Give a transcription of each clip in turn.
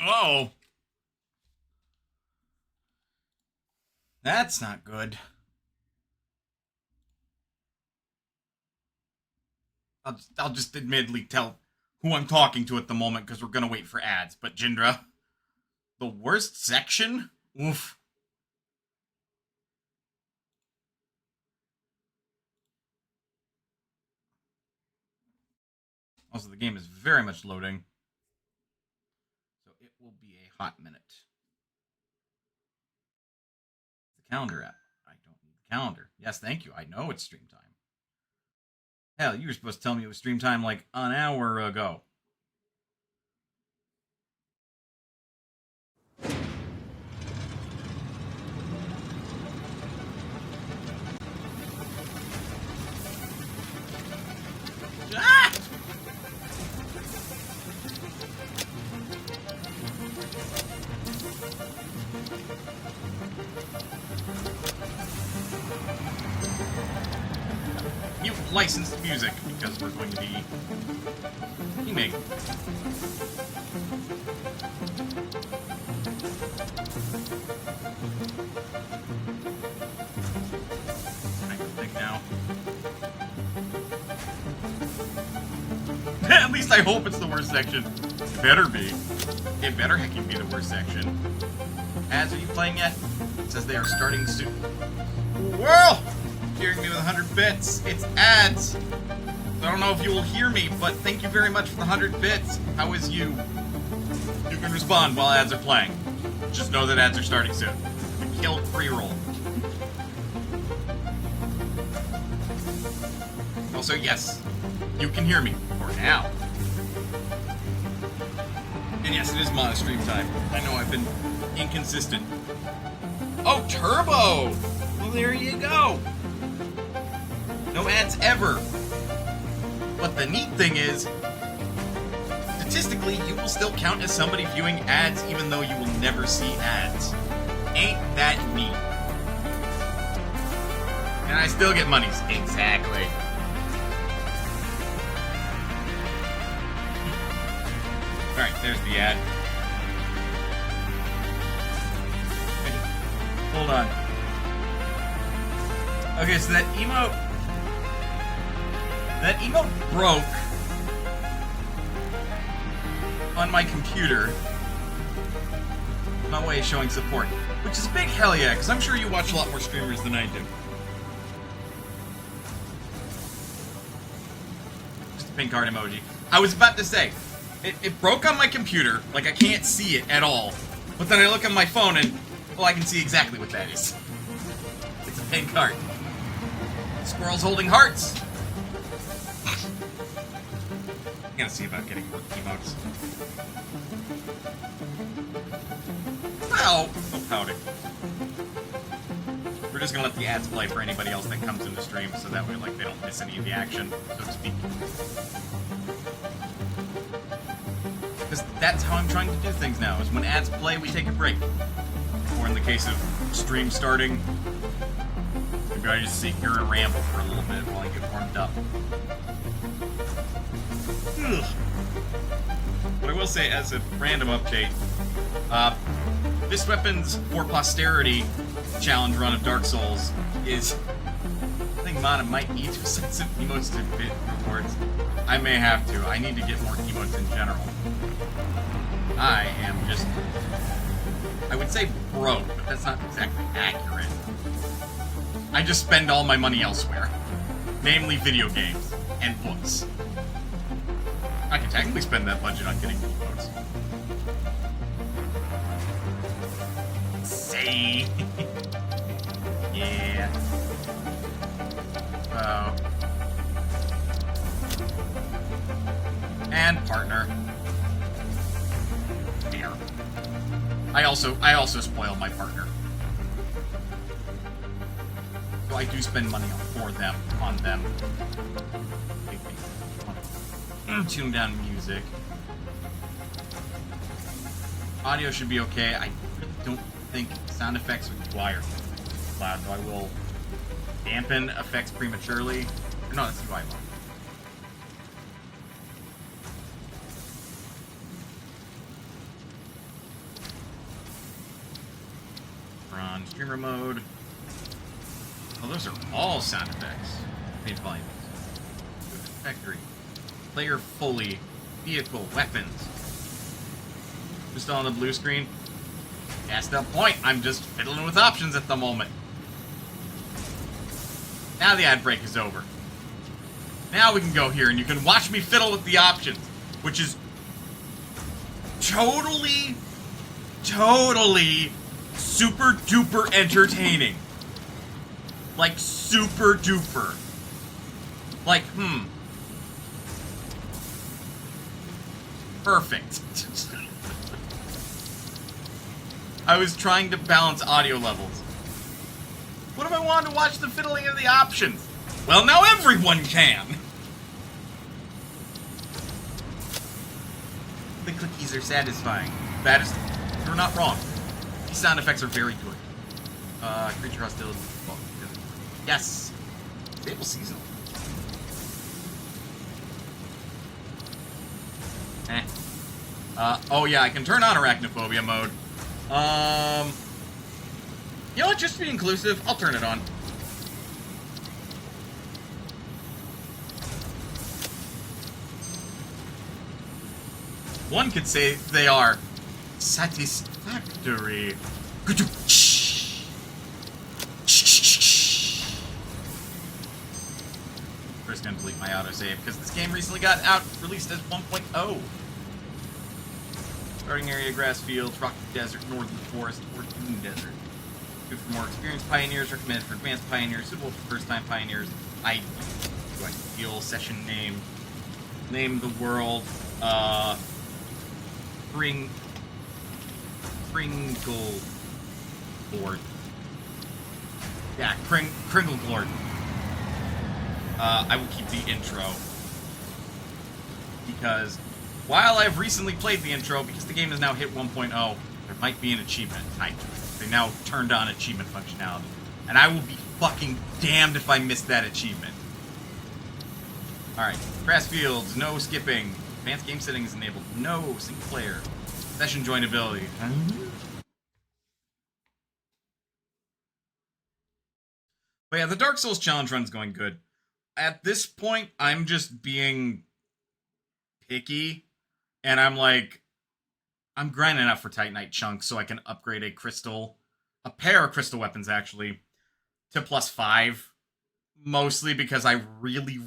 Oh, that's not good. I'll just admittedly tell who I'm talking to at the moment because we're gonna wait for ads. But Jindra, the worst section? Oof. Also, the game is very much loading, so it will be a hot minute. The calendar app. I don't need the calendar. Yes, thank you. I know it's stream time. Hell, you were supposed to tell me it was stream time like an hour ago. Ah! Mute licensed music because we're going to be gaming. I can think now. At least I hope it's the worst section. It better be. It better hecking be the worst section. Ads, are you playing yet? It says they are starting soon. Well, hearing me with 100 bits. It's ads. I don't know if you will hear me, but thank you very much for the 100 bits. How is you? You can respond while ads are playing. Just know that ads are starting soon. Kill pre-roll. Also, yes, you can hear me for now. And yes, it is mono stream time. I know I've been inconsistent. Oh, Turbo! Well, there you go. No ads ever. But the neat thing is, statistically, you will still count as somebody viewing ads even though you will never see ads. Ain't that neat? And I still get monies. Exactly. Alright, there's the ad. Hold on. Okay, so that emote broke on my computer. My way of showing support, which is a big hell yeah, because I'm sure you watch a lot more streamers than I do. Just a pink heart emoji. I was about to say, it broke on my computer, like I can't see it at all, but then I look on my phone and, well, I can see exactly what that is. It's a pink heart. Squirrels holding hearts. I'm gonna see about getting more emotes. Well, no pouting. We're just gonna let the ads play for anybody else that comes into stream, so that way, like, they don't miss any of the action, so to speak. Because that's how I'm trying to do things now, is when ads play, we take a break. Or in the case of stream starting, maybe I just sit here and ramble for a little bit while I get warmed up. Ugh. But I will say, as a random update, this Weapons for Posterity challenge run of Dark Souls is... I think Mana might need to send some emotes to bit rewards. I may have to. I need to get more emotes in general. I am just... I would say broke, but that's not exactly accurate. I just spend all my money elsewhere. Namely video games and books. I can technically spend that budget on getting emotes. Say. Yeah. Oh. And partner. There. I also spoil my partner. So I do spend money on them. Tune down music. Audio should be okay. I really don't think sound effects require loud, so I will dampen effects prematurely. No, that's UI mode. Streamer mode. Oh, those are all sound effects. Main volume. Factory. Player fully. Vehicle. Weapons. Just on the blue screen. That's the point. I'm just fiddling with options at the moment. Now the ad break is over. Now we can go here and you can watch me fiddle with the options, which is totally super duper entertaining. Like super duper. Like, perfect. I was trying to balance audio levels. What if I wanted to watch the fiddling of the options? Well, now everyone can! The clickies are satisfying. That is... You're not wrong. These sound effects are very good. Creature hostility. Well, yes! Stable seasonal. Oh yeah, I can turn on arachnophobia mode. You know what, just to be inclusive, I'll turn it on. One could say they are satisfactory. First gonna delete my autosave, because this game recently got released as 1.0. Starting area, grass fields, rocky desert, northern forest, or dune desert. Good for more experienced pioneers, recommended for advanced pioneers, suitable for first-time pioneers. Ideal session name. Name the world, Kringle Lord. Yeah, Kringle Lord. I will keep the intro. Because while I've recently played the intro, because the game has now hit 1.0, there might be an achievement tied to it. They now turned on achievement functionality. And I will be fucking damned if I miss that achievement. Alright, grass fields, no skipping. Advanced game settings enabled, no single player. Session joinability. But yeah, the Dark Souls challenge run's going good. At this point, I'm just being picky. And I'm like, I'm grinding up for Titanite chunks so I can upgrade a pair of crystal weapons actually, to +5. Mostly because I really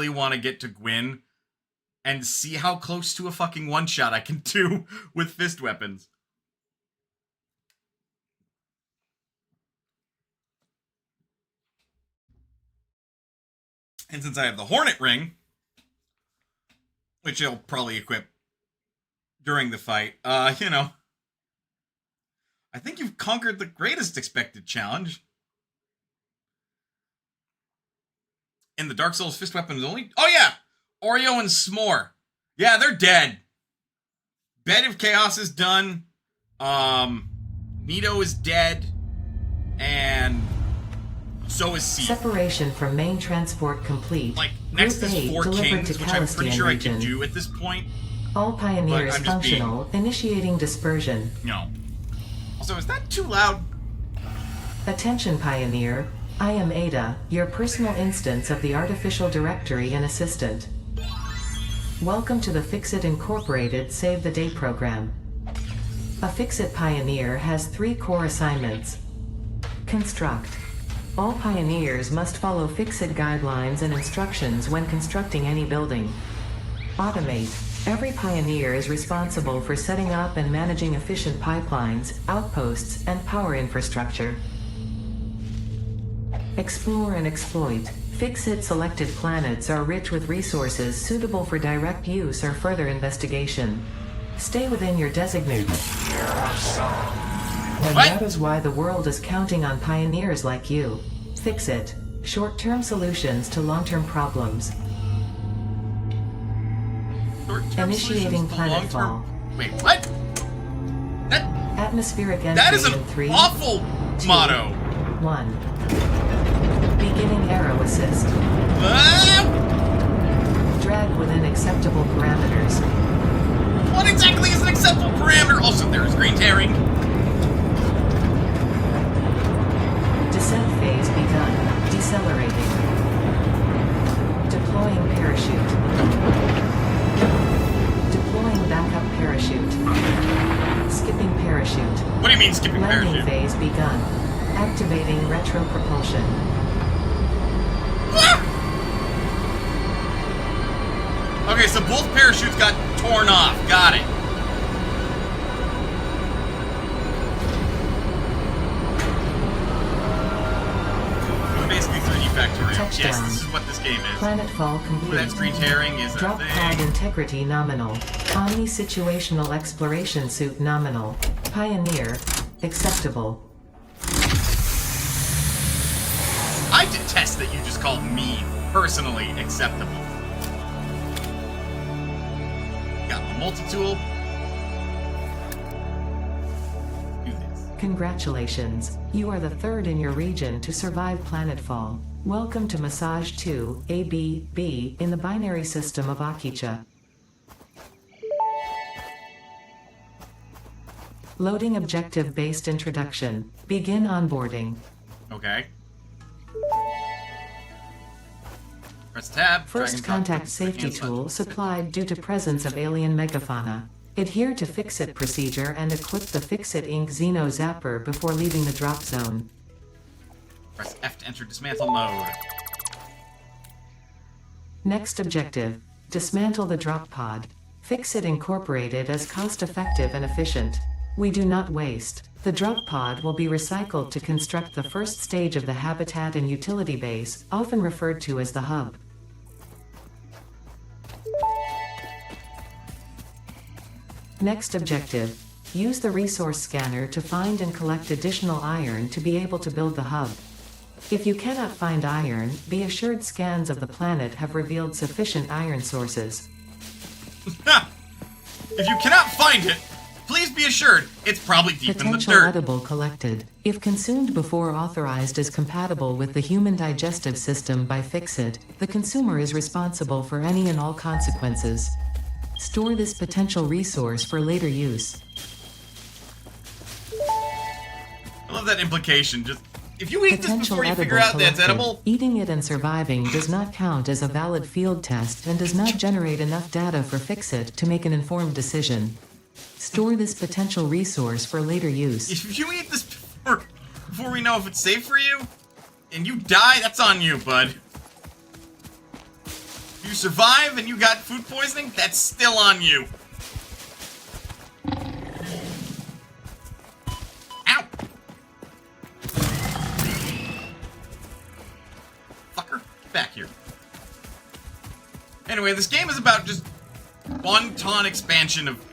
want to get to Gwyn and see how close to a fucking one-shot I can do with fist weapons. And since I have the Hornet Ring, which I'll probably equip during the fight, you know, I think you've conquered the greatest expected challenge. In the Dark Souls fist weapons only? Oh yeah! Oreo and S'more. Yeah, they're dead. Bed of Chaos is done. Nito is dead. And so is C. Separation from main transport complete. Like, next is 4 Kings, which I'm pretty sure region. I can do at this point. All pioneers functional, initiating dispersion. No. Also, is that too loud? Attention, Pioneer. I am Ada, your personal instance of the Artificial Directory and Assistant. Welcome to the Fixit Incorporated Save the Date program. A Fixit Pioneer has 3 core assignments. Construct. All Pioneers must follow Fixit guidelines and instructions when constructing any building. Automate. Every Pioneer is responsible for setting up and managing efficient pipelines, outposts, and power infrastructure. Explore and exploit. Fixit selected planets are rich with resources suitable for direct use or further investigation. Stay within your designated. And that is why the world is counting on pioneers like you. Fixit. Short-term solutions to long-term problems. Initiating planetfall. Wait, what? Atmospheric entry That is an in 3, awful 2, motto. 1. Beginning arrow assist. Drag within acceptable parameters. What exactly is an acceptable parameter? Also, there is green tearing. Deploying parachute. Deploying backup parachute. Skipping parachute. What do you mean skipping Landing parachute? phase begun. Activating retro propulsion. Okay, so both parachutes got torn off. Got it. Basically 3D Factory. Touchdown. Yes, this is what this game is. Planetfall Ooh, complete. that screen tearing is a Drop pod thing. integrity nominal. Omni-situational exploration suit nominal. Pioneer. Acceptable. I detest that you just called me personally acceptable. Got my multi-tool. Do this. Congratulations. You are the third in your region to survive planetfall. Welcome to Massage 2, ABB, in the binary system of Akicha. Loading objective-based introduction. Begin onboarding. Okay. Press tab. First drag and drop contact the safety hands button. tool supplied due to presence of alien megafauna. Adhere to Fix-It procedure and equip the Fix-It Inc. Xeno Zapper before leaving the drop zone. Press F to enter dismantle mode. Next objective. Dismantle the drop pod. Fix-It Incorporated is cost-effective and efficient. We do not waste. The drop pod will be recycled to construct the first stage of the habitat and utility base, often referred to as the hub. Next objective. Use the resource scanner to find and collect additional iron to be able to build the hub. If you cannot find iron, be assured scans of the planet have revealed sufficient iron sources. If you cannot find it, please be assured it's probably deep in the Potential dirt. edible collected. If consumed before authorized as compatible with the human digestive system by Fix-It, the consumer is responsible for any and all consequences. Store this potential resource for later use. I love that implication. Just if you eat this Potential before you edible figure out that it's collected. edible, Eating it and surviving does not count as a valid field test and does not generate enough data for Fix-It to make an informed decision. Store this potential resource for later use. if you eat this before we know if it's safe for you, and you die, that's on you, bud. If you survive and you got food poisoning, that's still on you. Ow! Fucker, get back here. Anyway, this game is about just one-ton expansion of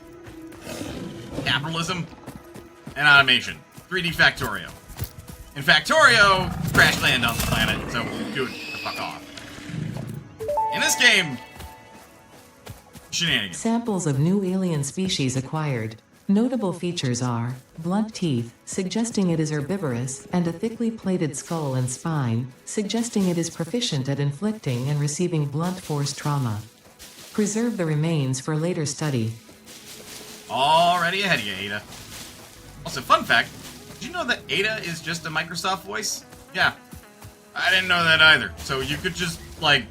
capitalism and automation. 3D Factorio. In Factorio, crash land on the planet, so good to fuck off. In this game, shenanigans. Samples of new alien species acquired. Notable features are blunt teeth, suggesting it is herbivorous, and a thickly plated skull and spine, suggesting it is proficient at inflicting and receiving blunt force trauma. Preserve the remains for later study. Already ahead of you, Ada. Also, fun fact, did you know that Ada is just a Microsoft voice? Yeah. I didn't know that either. So you could just, like,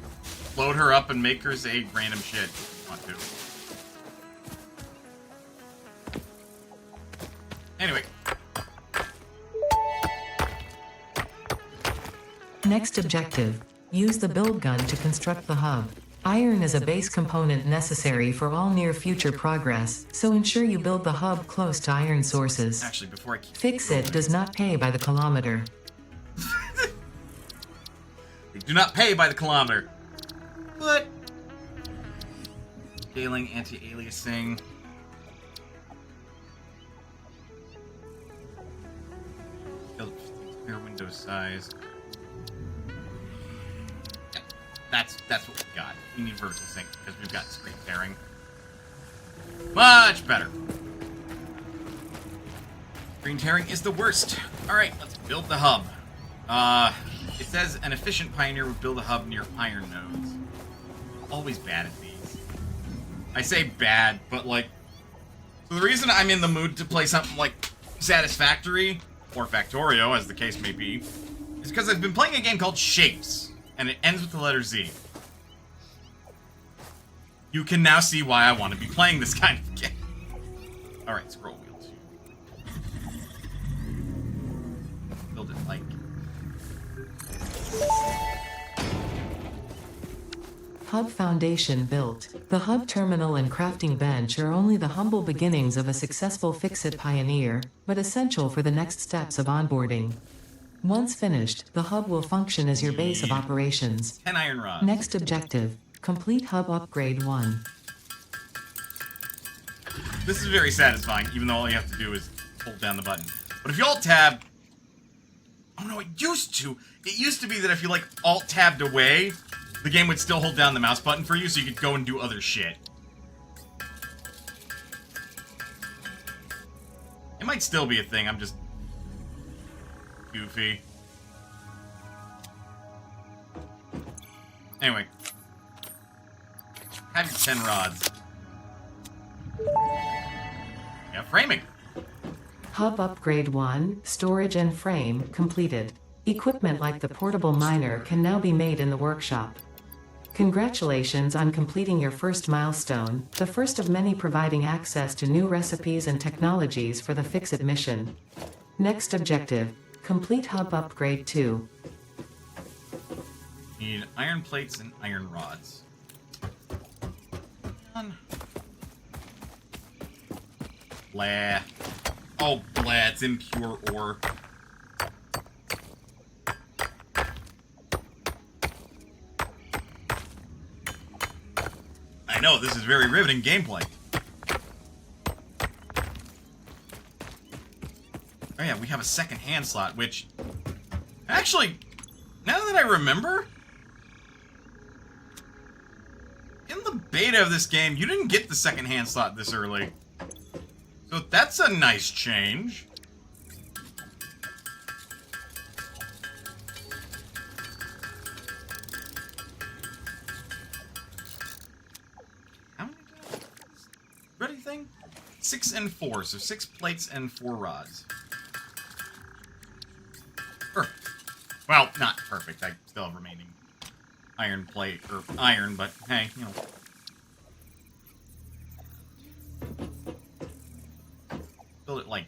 load her up and make her say random shit if you want to. Anyway. Next objective. Use the build gun to construct the hub. Iron is a base component necessary for all near-future progress, so ensure you build the hub close to iron sources. Actually, before I keep Fix-It does not pay by the kilometer. They do not pay by the kilometer. But scaling, anti-aliasing. Clear window size. Yep, that's what we got. We need vertical sync because we've got screen tearing. Much better. Screen tearing is the worst. Alright, let's build the hub. It says an efficient pioneer would build a hub near iron nodes. Always bad at these. I say bad, but like... So the reason I'm in the mood to play something like Satisfactory, or Factorio, as the case may be, is because I've been playing a game called Shapes, and it ends with the letter Z. You can now see why I want to be playing this kind of game. Alright, scroll wheel 2. Build it like... Hub foundation built. The hub terminal and crafting bench are only the humble beginnings of a successful Fix-It pioneer, but essential for the next steps of onboarding. Once finished, the hub will function as your base of operations. 10 iron rods. Next objective, complete hub upgrade 1. This is very satisfying, even though all you have to do is hold down the button. But if you alt-tab... Oh no, it used to! It used to be that if you, like, alt-tabbed away, the game would still hold down the mouse button for you, so you could go and do other shit. It might still be a thing, I'm just... goofy. Anyway. Have your 10 rods. Yeah, framing. Hub upgrade 1, storage and frame, completed. Equipment like the portable miner can now be made in the workshop. Congratulations on completing your first milestone, the first of many providing access to new recipes and technologies for the Fix-It mission. Next objective, complete hub upgrade 2. Need iron plates and iron rods. Blah. Oh, blah, it's impure ore. I know, this is very riveting gameplay. Oh yeah, we have a second hand slot, which... Actually, now that I remember... In the beta of this game, you didn't get the second hand slot this early. So that's a nice change. How many did I... Ready thing? 6 and 4, so 6 plates and 4 rods. Perfect. Well, not perfect. I still have remaining iron plate, or iron, but hey, you know. Build it like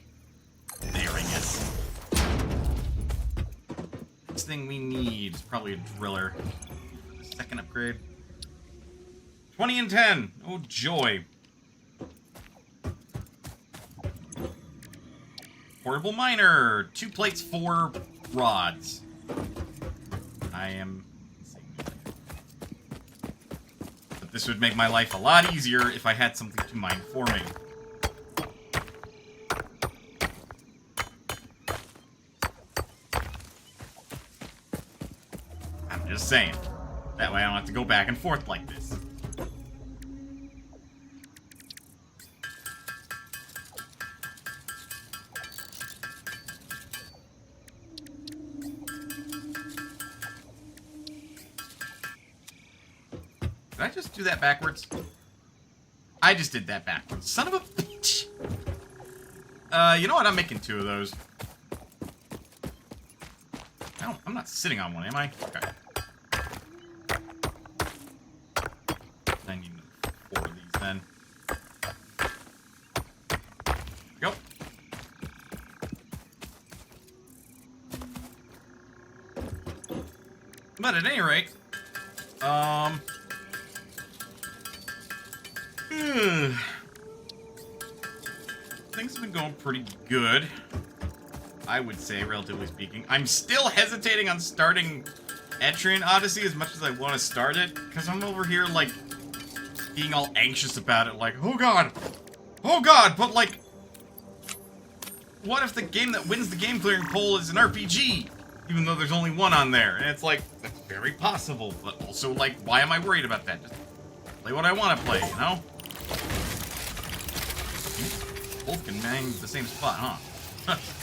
there, I guess. Next thing we need is probably a driller. Second upgrade. 20 and 10. Oh joy. Portable miner. 2 plates, 4 rods. I am... But this would make my life a lot easier if I had something to mine for me. I'm just saying. That way I don't have to go back and forth like this. Did I just do that backwards? I just did that backwards. Son of a bitch! You know what? I'm making 2 of those. I'm not sitting on one, am I? Okay. I need 4 of these then. There we go. But at any rate, things have been going pretty good, I would say, relatively speaking. I'm still hesitating on starting Etrian Odyssey as much as I want to start it, because I'm over here, like, being all anxious about it, like, oh god, but, like, what if the game that wins the game clearing poll is an RPG, even though there's only one on there? And it's like, that's very possible, but also, like, why am I worried about that? Just play what I want to play, you know? Both can bang the same spot, huh?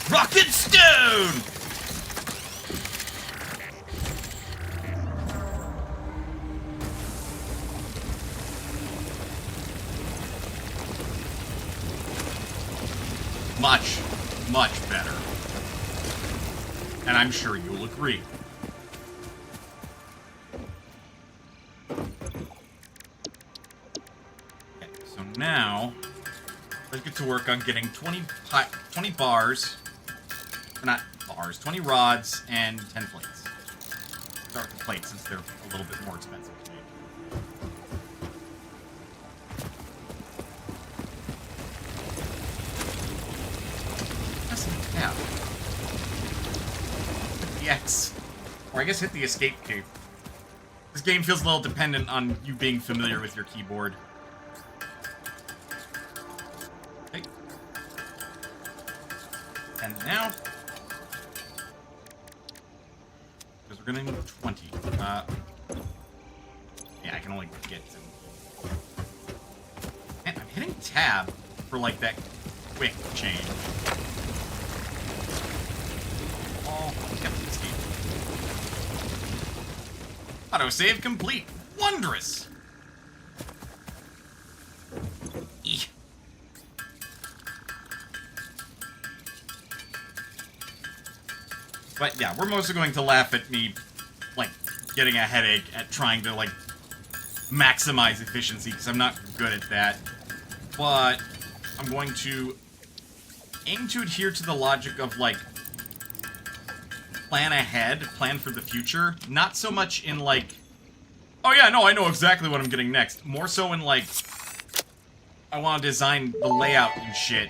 Rocket Stone! Much, much better. And I'm sure you'll agree. Now, let's get to work on getting 20 bars, or not bars, 20 rods and 10 plates. Start with plates since they're a little bit more expensive to make. Yeah. Hit the X. Or I guess hit the escape key. This game feels a little dependent on you being familiar with your keyboard. Okay. And now... because we're gonna need 20. Yeah, I can only get to... Man, I'm hitting tab for, like, that quick change. Oh, yep, escape. Autosave complete. Wondrous! Eek. But yeah, we're mostly going to laugh at me, like, getting a headache at trying to, like, maximize efficiency, because I'm not good at that. But I'm going to aim to adhere to the logic of, like, plan ahead, plan for the future. Not so much in, like, oh yeah, no, I know exactly what I'm getting next. More so in, like, I want to design the layout and shit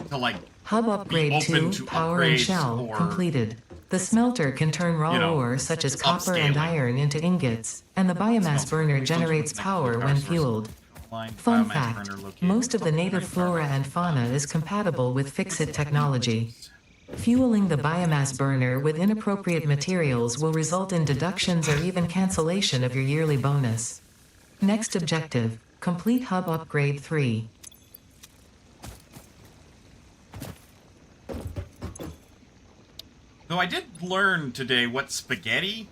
to, like, Hub upgrade 2, power and shell, completed. The smelter can turn raw ore such as copper and iron into ingots, and the biomass burner generates power when fueled. Fun fact, most of the native flora and fauna is compatible with Fix-It technology. Fueling the biomass burner with inappropriate materials will result in deductions or even cancellation of your yearly bonus. Next objective, complete Hub Upgrade 3. Though I did learn today what spaghetti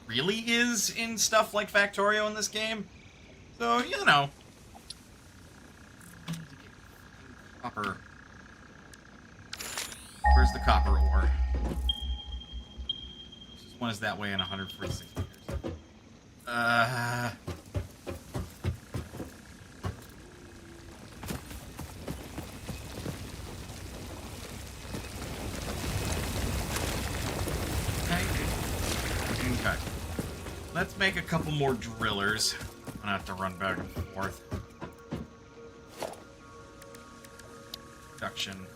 really is in stuff like Factorio in this game. So, you know. Copper. Where's the copper ore? This one is that way in 146 meters. Okay. Let's make a couple more drillers. I'm gonna have to run back and forth. Production.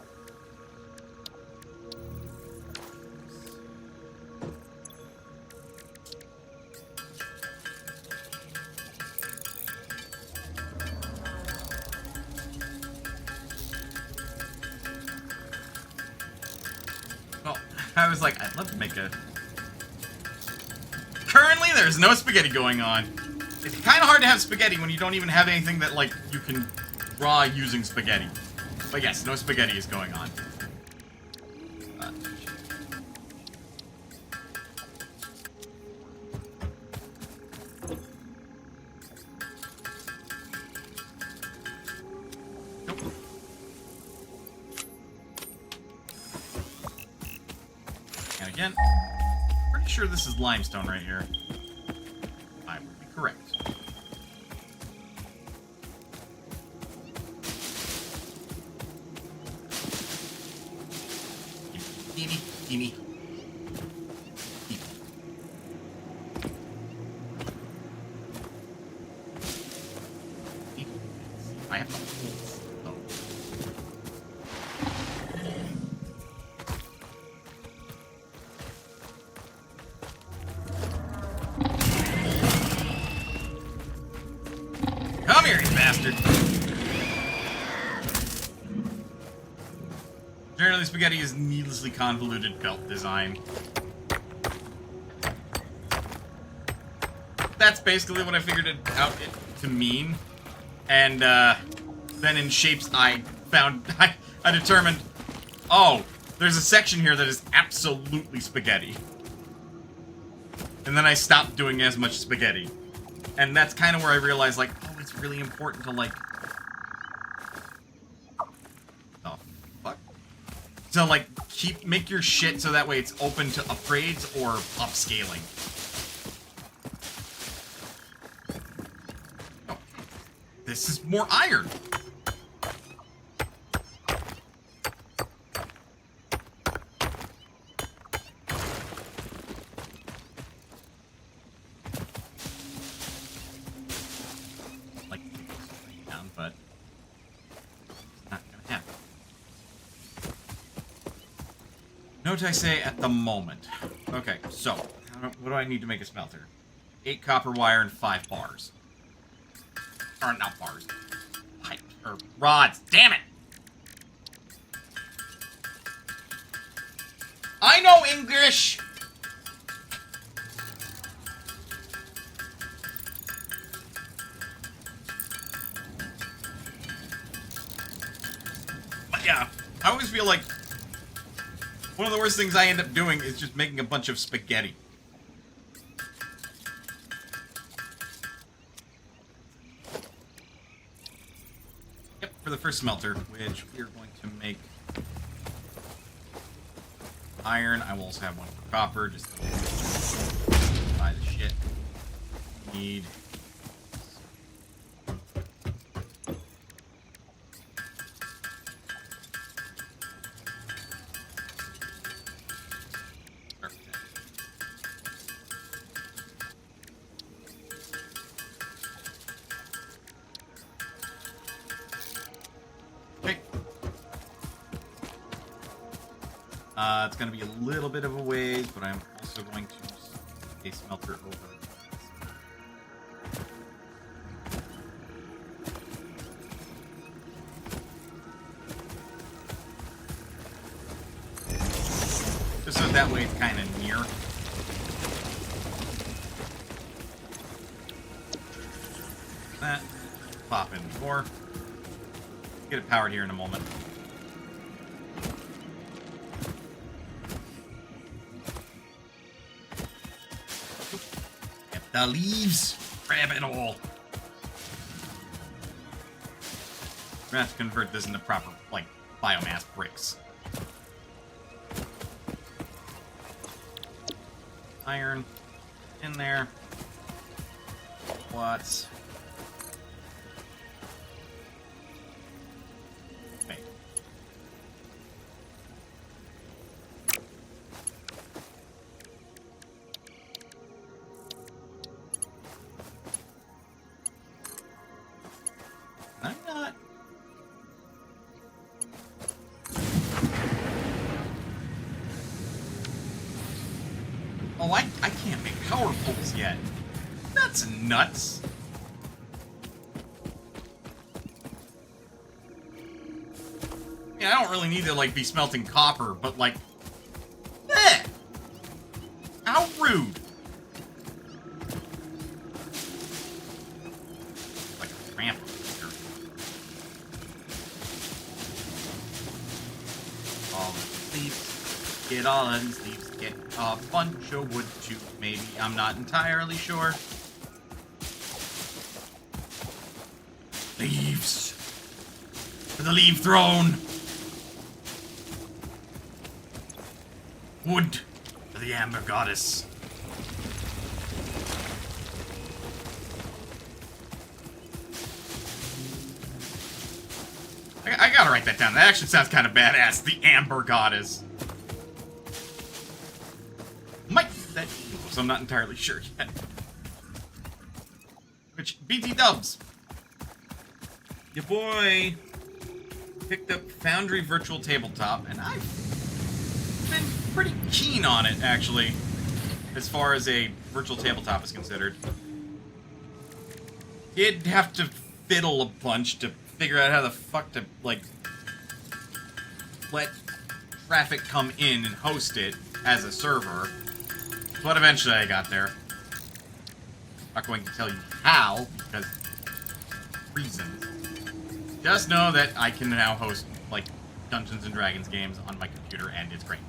Well, I was like, I'd love to make a... Currently, there's no spaghetti going on. It's kind of hard to have spaghetti when you don't even have anything that, like, you can draw using spaghetti. But yes, no spaghetti is going on. Nope. And again, pretty sure this is limestone right here. I would be correct. Teeny, teeny. I have no tools. Oh. Come here, you bastard! Generally, spaghetti is needlessly convoluted belt design. That's basically what I figured it out to mean. And then in shapes I found, I determined, oh, there's a section here that is absolutely spaghetti. And then I stopped doing as much spaghetti. And that's kind of where I realized, like, oh, it's really important to, like... Oh, fuck. So, like, make your shit so that way it's open to upgrades or upscaling. this is more iron. Like, down, but it's not gonna happen. Note I say at the moment. Okay, so what do I need to make a smelter? 8 copper wire and 5 bars. Or not bars. Pipe. Or rods. Damn it! I know English! But yeah, I always feel like one of the worst things I end up doing is just making a bunch of spaghetti. For the first smelter, which we are going to make iron. I will also have one for copper, just to buy the shit need. It's going to be a little bit of a ways, but I'm also going to a smelter over. Just so that way it's kind of near. That. Pop in before. Get it powered here in a moment. The leaves! Grab it all! We're gonna have to convert this into proper, like, biomass bricks. Iron. In there. What? Wait. I'm not. Oh, I can't make power poles yet. That's nuts. Yeah, I don't really need to, like, be smelting copper, but, like... Eh! How rude. Like a ramp here. All the leaves. Get all of these leaves. Get a bunch of wood, too. Maybe. I'm not entirely sure. Leaves. To the leaf throne. Wood for the Amber Goddess. I gotta write that down. That actually sounds kind of badass. The Amber Goddess. Might be that evil, so I'm not entirely sure yet. Which, BT dubs. Your boy picked up Foundry Virtual Tabletop, and I've been pretty keen on it, actually, as far as a virtual tabletop is considered. Did have to fiddle a bunch to figure out how the fuck to, like, let traffic come in and host it as a server. But eventually I got there. Not going to tell you how, because reasons. Just know that I can now host, like, Dungeons & Dragons games on my computer, and it's great.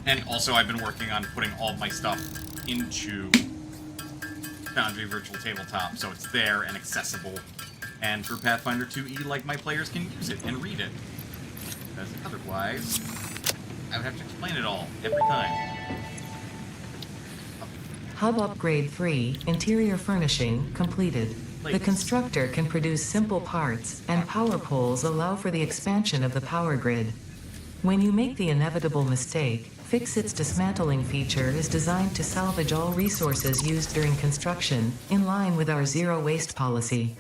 And also, I've been working on putting all of my stuff into Foundry Virtual Tabletop, so it's there and accessible. And for Pathfinder 2e, like, my players can use it and read it. Because otherwise, I would have to explain it all every time. Hub Upgrade 3, Interior Furnishing, completed. The constructor can produce simple parts, and power poles allow for the expansion of the power grid. When you make the inevitable mistake, Fix-It's dismantling feature is designed to salvage all resources used during construction, in line with our zero-waste policy.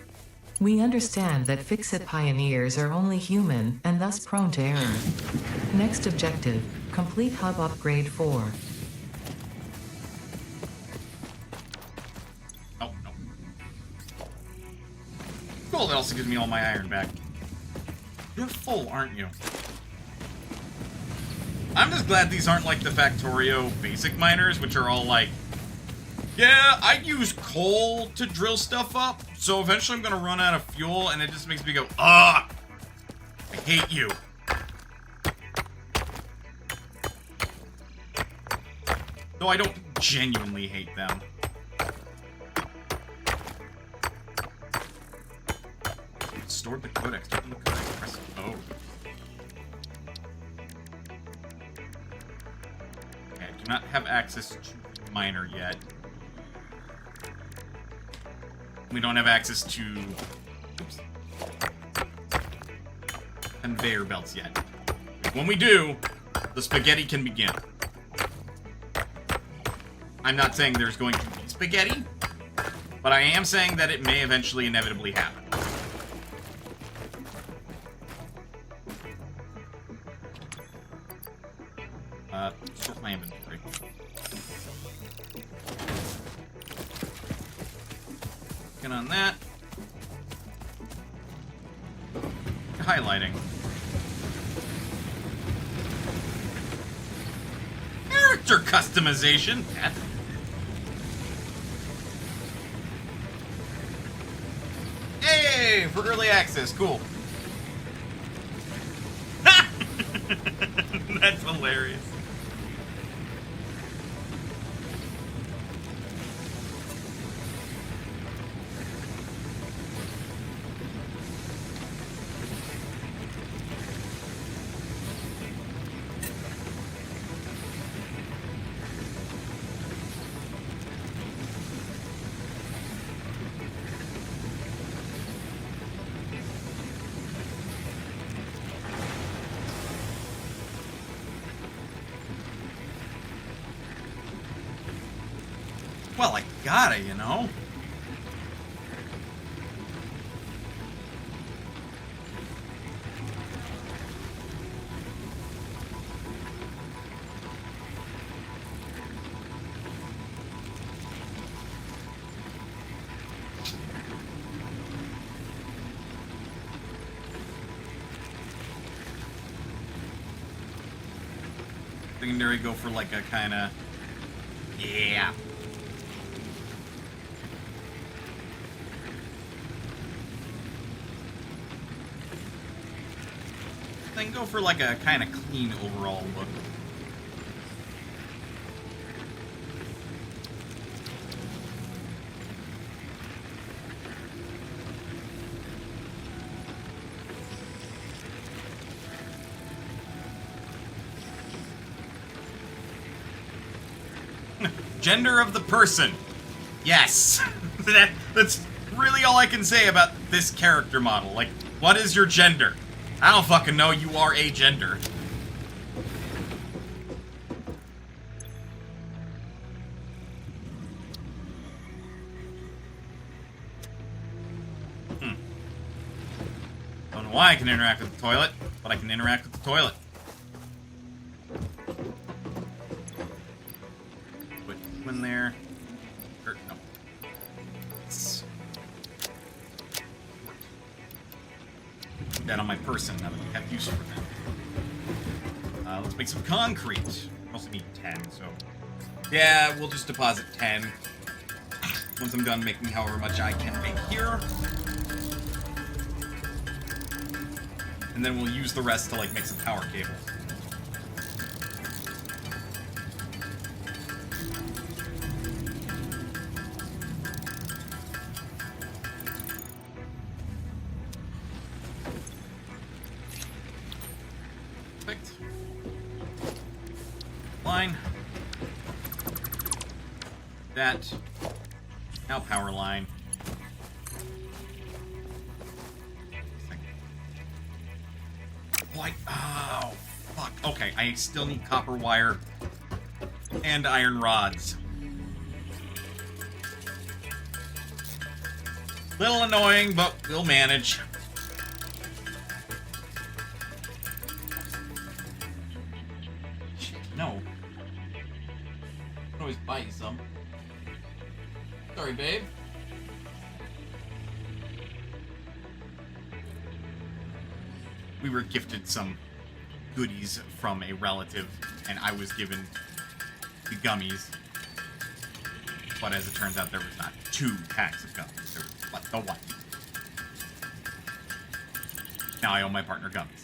We understand that Fix-It pioneers are only human, and thus prone to error. Next objective, complete Hub Upgrade 4. Oh, no. Cool, that also gives me all my iron back. You're full, aren't you? I'm just glad these aren't like the Factorio basic miners, which are all like, yeah, I use coal to drill stuff up, so eventually I'm gonna run out of fuel, and it just makes me go, ah! I hate you. Though I don't genuinely hate them. Stored the codex. Open the codex. Press O. Okay, I do not have access to the miner yet. We don't have access to conveyor belts yet. When we do, the spaghetti can begin. I'm not saying there's going to be spaghetti, but I am saying that it may eventually inevitably happen. Sort my inventory. Working on that. Highlighting. Character customization. Hey, for early access, cool. That's hilarious. Well, I gotta, you know. Secondary go for like a kind of, yeah. Then go for like a kind of clean overall look. Gender of the person. Yes. That's really all I can say about this character model. Like, what is your gender? I don't fucking know. You are a gender. Don't know why I can interact with the toilet, but I can interact with the toilet. Put you in there. Or, no. Put that on my person now that we have use for them. Let's make some concrete. We also need 10, so... yeah, we'll just deposit 10. Once I'm done making however much I can make here. And then we'll use the rest to, like, make some power cables. Perfect. Line. that. Now power line. What? Oh, fuck. Okay, I still need copper wire and iron rods. Little annoying, but we'll manage. Shit, no. I can always buy you some. Sorry, babe. We were gifted some goodies from a relative, and I was given the gummies. But as it turns out, there was not 2 packs of gummies. There was but the one. Now I owe my partner gummies.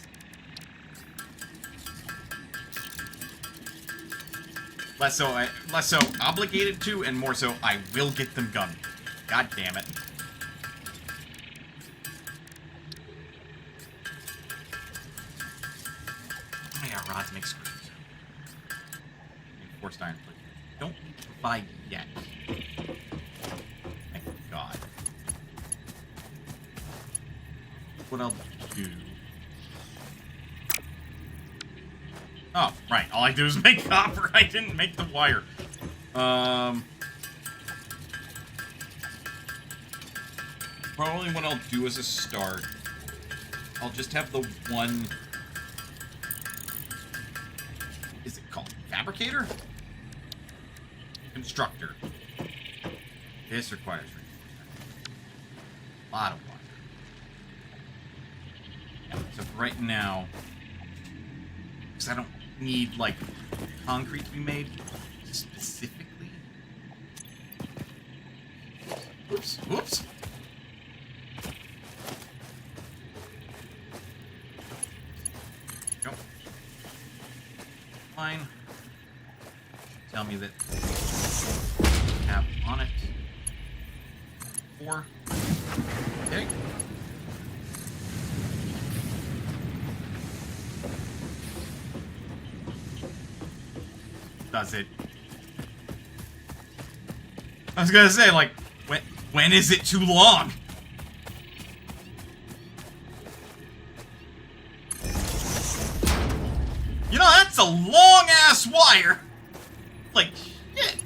Less so obligated to, and more so I will get them gummies. God damn it. Oh yeah, rods make screws. Reinforced iron plate. Don't provide yet. Thank God. What I'll do... Oh, right. All I do is make copper. I didn't make the wire. Probably what I'll do as a start, I'll just have the one... Is it called fabricator? Constructor. This requires a lot of water. Yeah, so for right now, because I don't need, like, concrete to be made specifically. Oops, whoops. Nope. Fine. Tell me that have on it 4. Okay. Does it? I was gonna say, like, when is it too long? You know, that's a long-ass wire. Like, shit.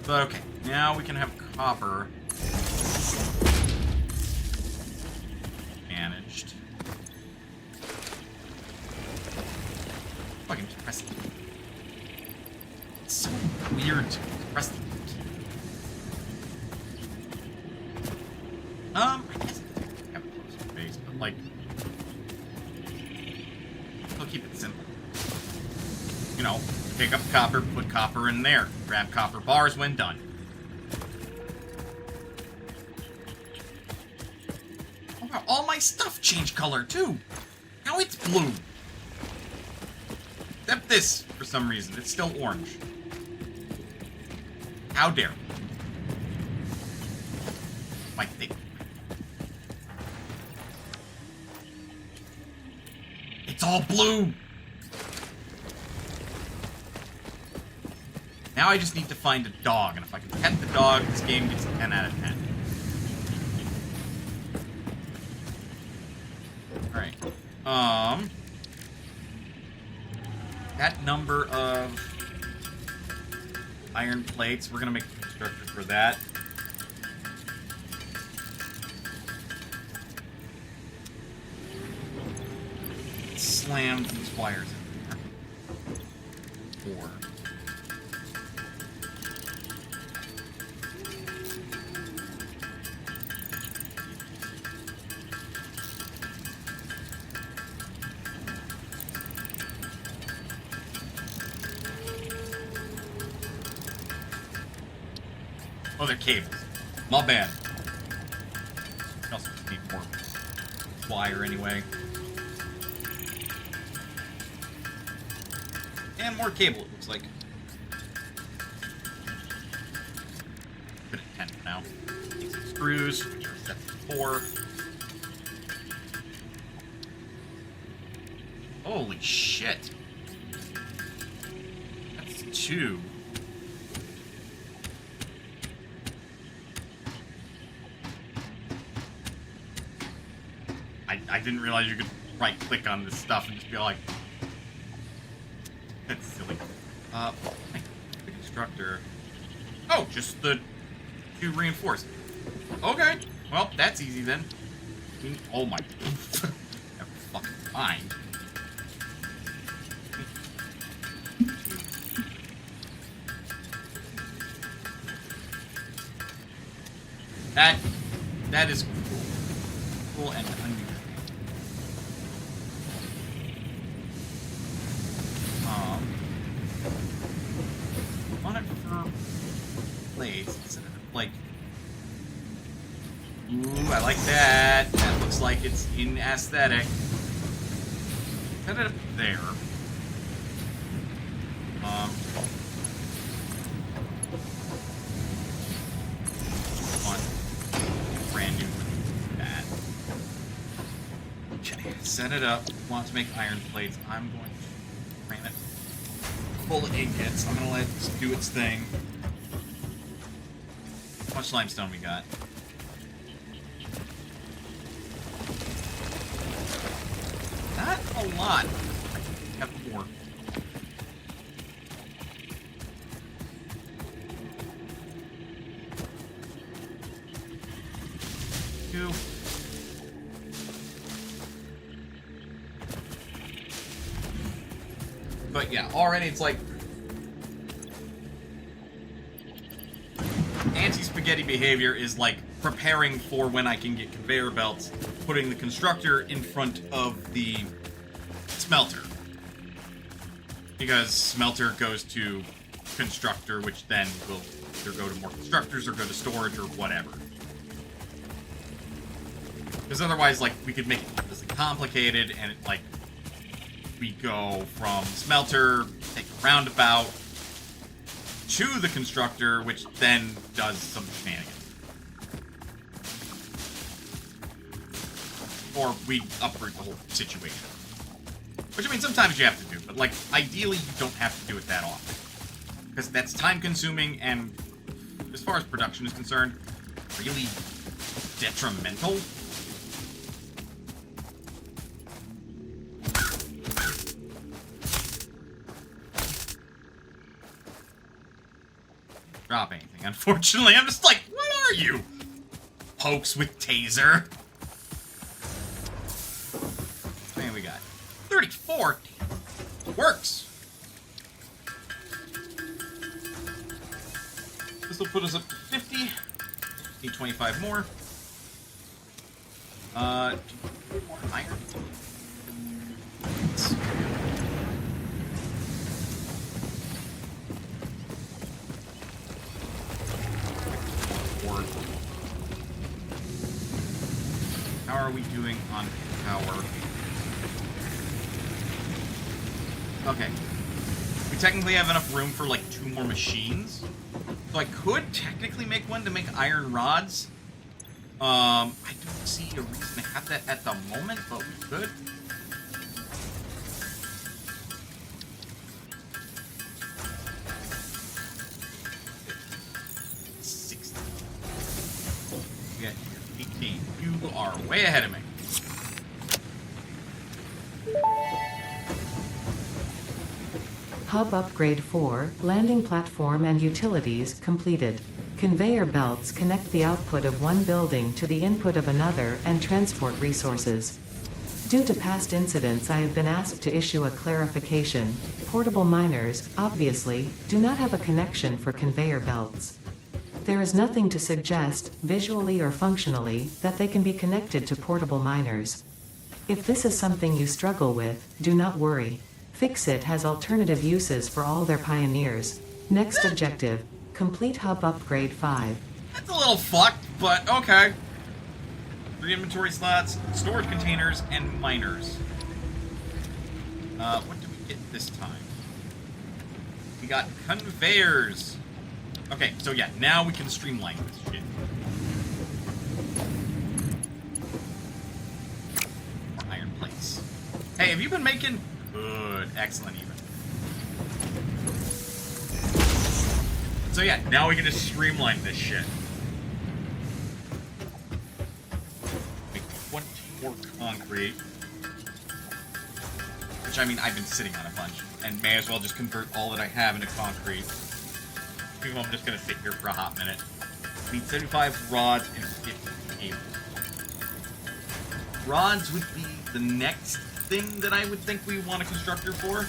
But okay, now we can have copper. Managed. Fucking press it. It's so weird to press the I guess I have a closer base, but like, we'll keep it simple. You know, pick up copper, put copper in there, grab copper bars when done. Oh wow, all my stuff changed color too. Now it's blue. Except this, for some reason, it's still orange. How dare. My thing. It's all blue! Now I just need to find a dog, and if I can pet the dog, this game gets a 10 out of 10. Alright. That number of iron plates, we're gonna make a constructor for that. Slam these wires in there. 4. Oh, they're cables. My bad. I also just need more wire anyway. And more cable, it looks like. Put it at 10 for now. Take some screws, which are set to 4. Holy shit. That's 2. I didn't realize you could right-click on this stuff and just be like... That's silly. The constructor... Oh, just the 2 reinforced. Okay. Well, that's easy then. Oh my... Never fucking mind. That is cool. Cool and unusual. On it for blades instead of like. Ooh, I like that. That looks like it's in aesthetic. Set it up there. Brand new that. Okay, set it up. Want to make iron plates. I'm going to cram it full of ingots. I'm going to let it do its thing. How much limestone we got? Not a lot. I have more. Two. But yeah, already it's like anti-spaghetti behavior is like preparing for when I can get conveyor belts, putting the constructor in front of the smelter. Because smelter goes to constructor, which then will either go to more constructors or go to storage or whatever. Because otherwise, like, we could make it really complicated, and it, like, we go from smelter, take a roundabout, to the constructor, which then does some shenanigans. Or we uproot the whole situation. Which, I mean, sometimes you have to do, but, like, ideally you don't have to do it that often. Because that's time-consuming, and as far as production is concerned, really detrimental. Drop anything, unfortunately. I'm just like, what are you? Pokes with taser. Man, we got 34. Works. This will put us up to 50. Need 25 more. More iron. How are we doing on power? Okay. We technically have enough room for, like, 2 more machines. So I could technically make one to make iron rods. I don't see a reason to have that at the moment, but we could. Yeah, 18. You are way ahead of me. Hub Upgrade 4, landing platform and utilities completed. Conveyor belts connect the output of one building to the input of another and transport resources. Due to past incidents, I have been asked to issue a clarification. Portable miners, obviously, do not have a connection for conveyor belts. There is nothing to suggest, visually or functionally, that they can be connected to portable miners. If this is something you struggle with, do not worry. Fixit has alternative uses for all their pioneers. Next objective, complete Hub Upgrade 5. That's a little fucked, but okay. 3 inventory slots, storage containers, and miners. What did we get this time? We got conveyors. Okay, so yeah, now we can streamline this shit. More iron plates. Hey, have you been making Good. Excellent, even. So yeah, now we can just streamline this shit. Make 20 more concrete. Which, I mean, I've been sitting on a bunch. And may as well just convert all that I have into concrete. I think I'm just gonna sit here for a hot minute. I need 75 rods and 50 cables. Rods would be the next thing that I would think we want a constructor for.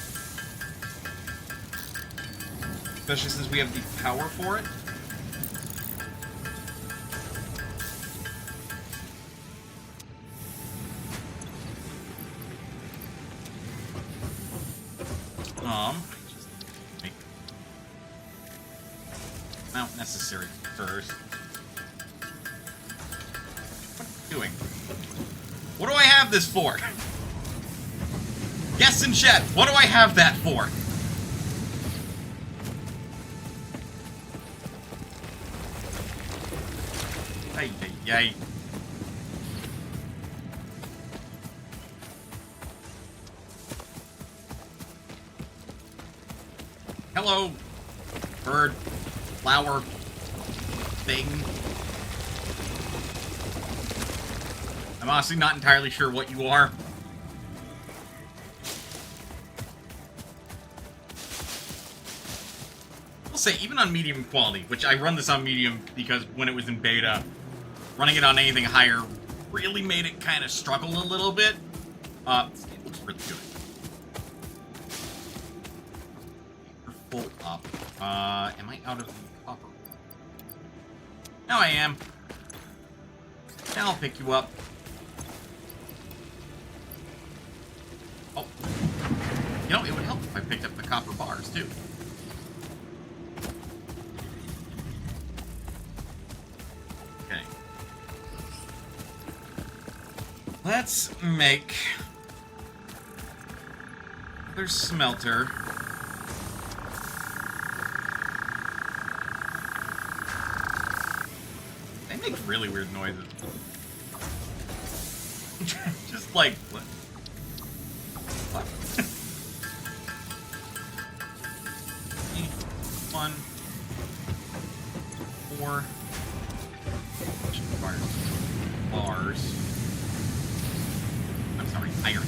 Especially since we have the power for it. Just make amount necessary first. What am I doing? What do I have this for? Guess in chat, what do I have that for? Ay, ay, ay. Hello, bird, flower, thing. I'm honestly not entirely sure what you are. I'll say, even on medium quality, which I run this on medium because when it was in beta, running it on anything higher really made it kind of struggle a little bit. It looks really good. You're full up. Am I out of the copper? Now I am. Now I'll pick you up. Oh. You know, it would help if I picked up the copper bars, too. Okay. Let's make another smelter. They make really weird noises. Just like, what? What? 1, 4, which requires bars. I'm sorry, iron.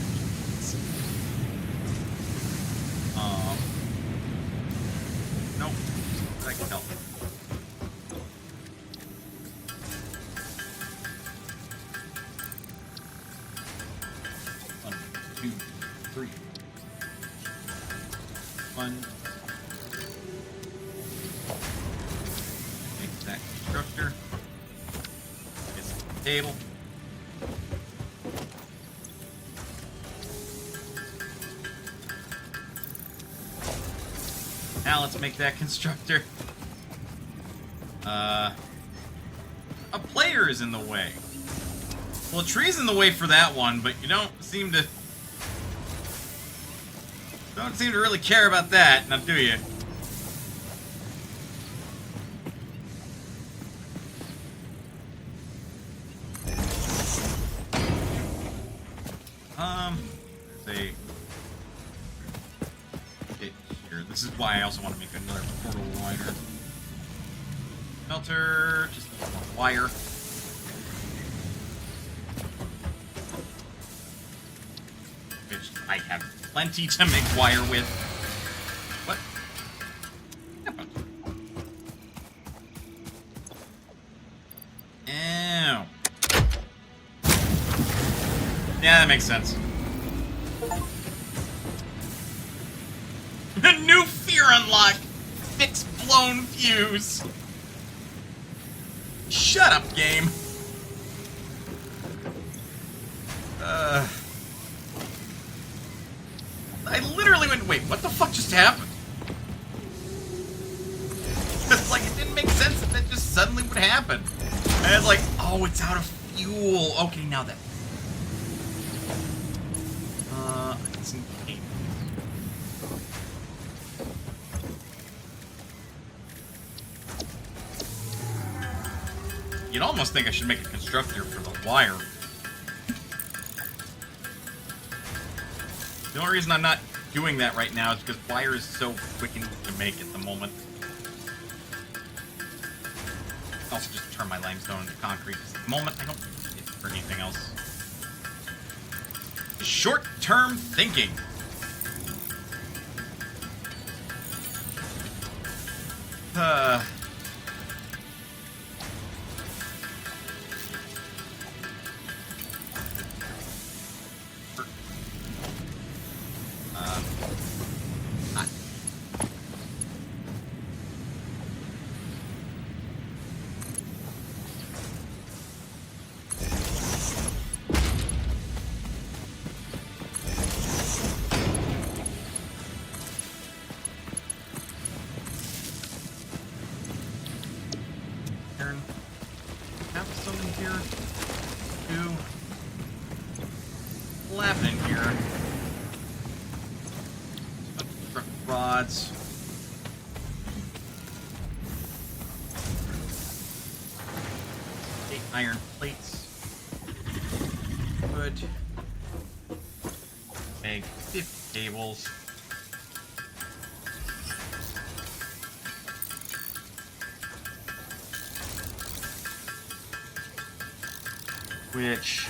Nope. That can help. One, two, three. One. Make that constructor. It's the table. Now let's make that constructor. A player is in the way. Well, a tree's in the way for that one, but you don't seem to really care about that, now do you? There's here. This is why I also want to make another portal wider. Smelter, just need more wire. Which I have plenty to make wire with. What? Ew. Yeah, that makes sense. A new fear unlock! Fix blown fuse! Shut up, game! I literally went, wait, what the fuck just happened? It's like, it didn't make sense that that just suddenly would happen. And it's like, oh, it's out of fuel. Okay, now that... I need some cables. You'd almost think I should make a constructor for the wire. The only reason I'm not doing that right now is because wire is so quick and easy to make at the moment. I'll also just turn my limestone into concrete, because at the moment I don't need it for anything else. Short-term thinking. Have some in here. Two. Laughing in here. Rods. Eight iron plates. Good. Make 50 cables. Which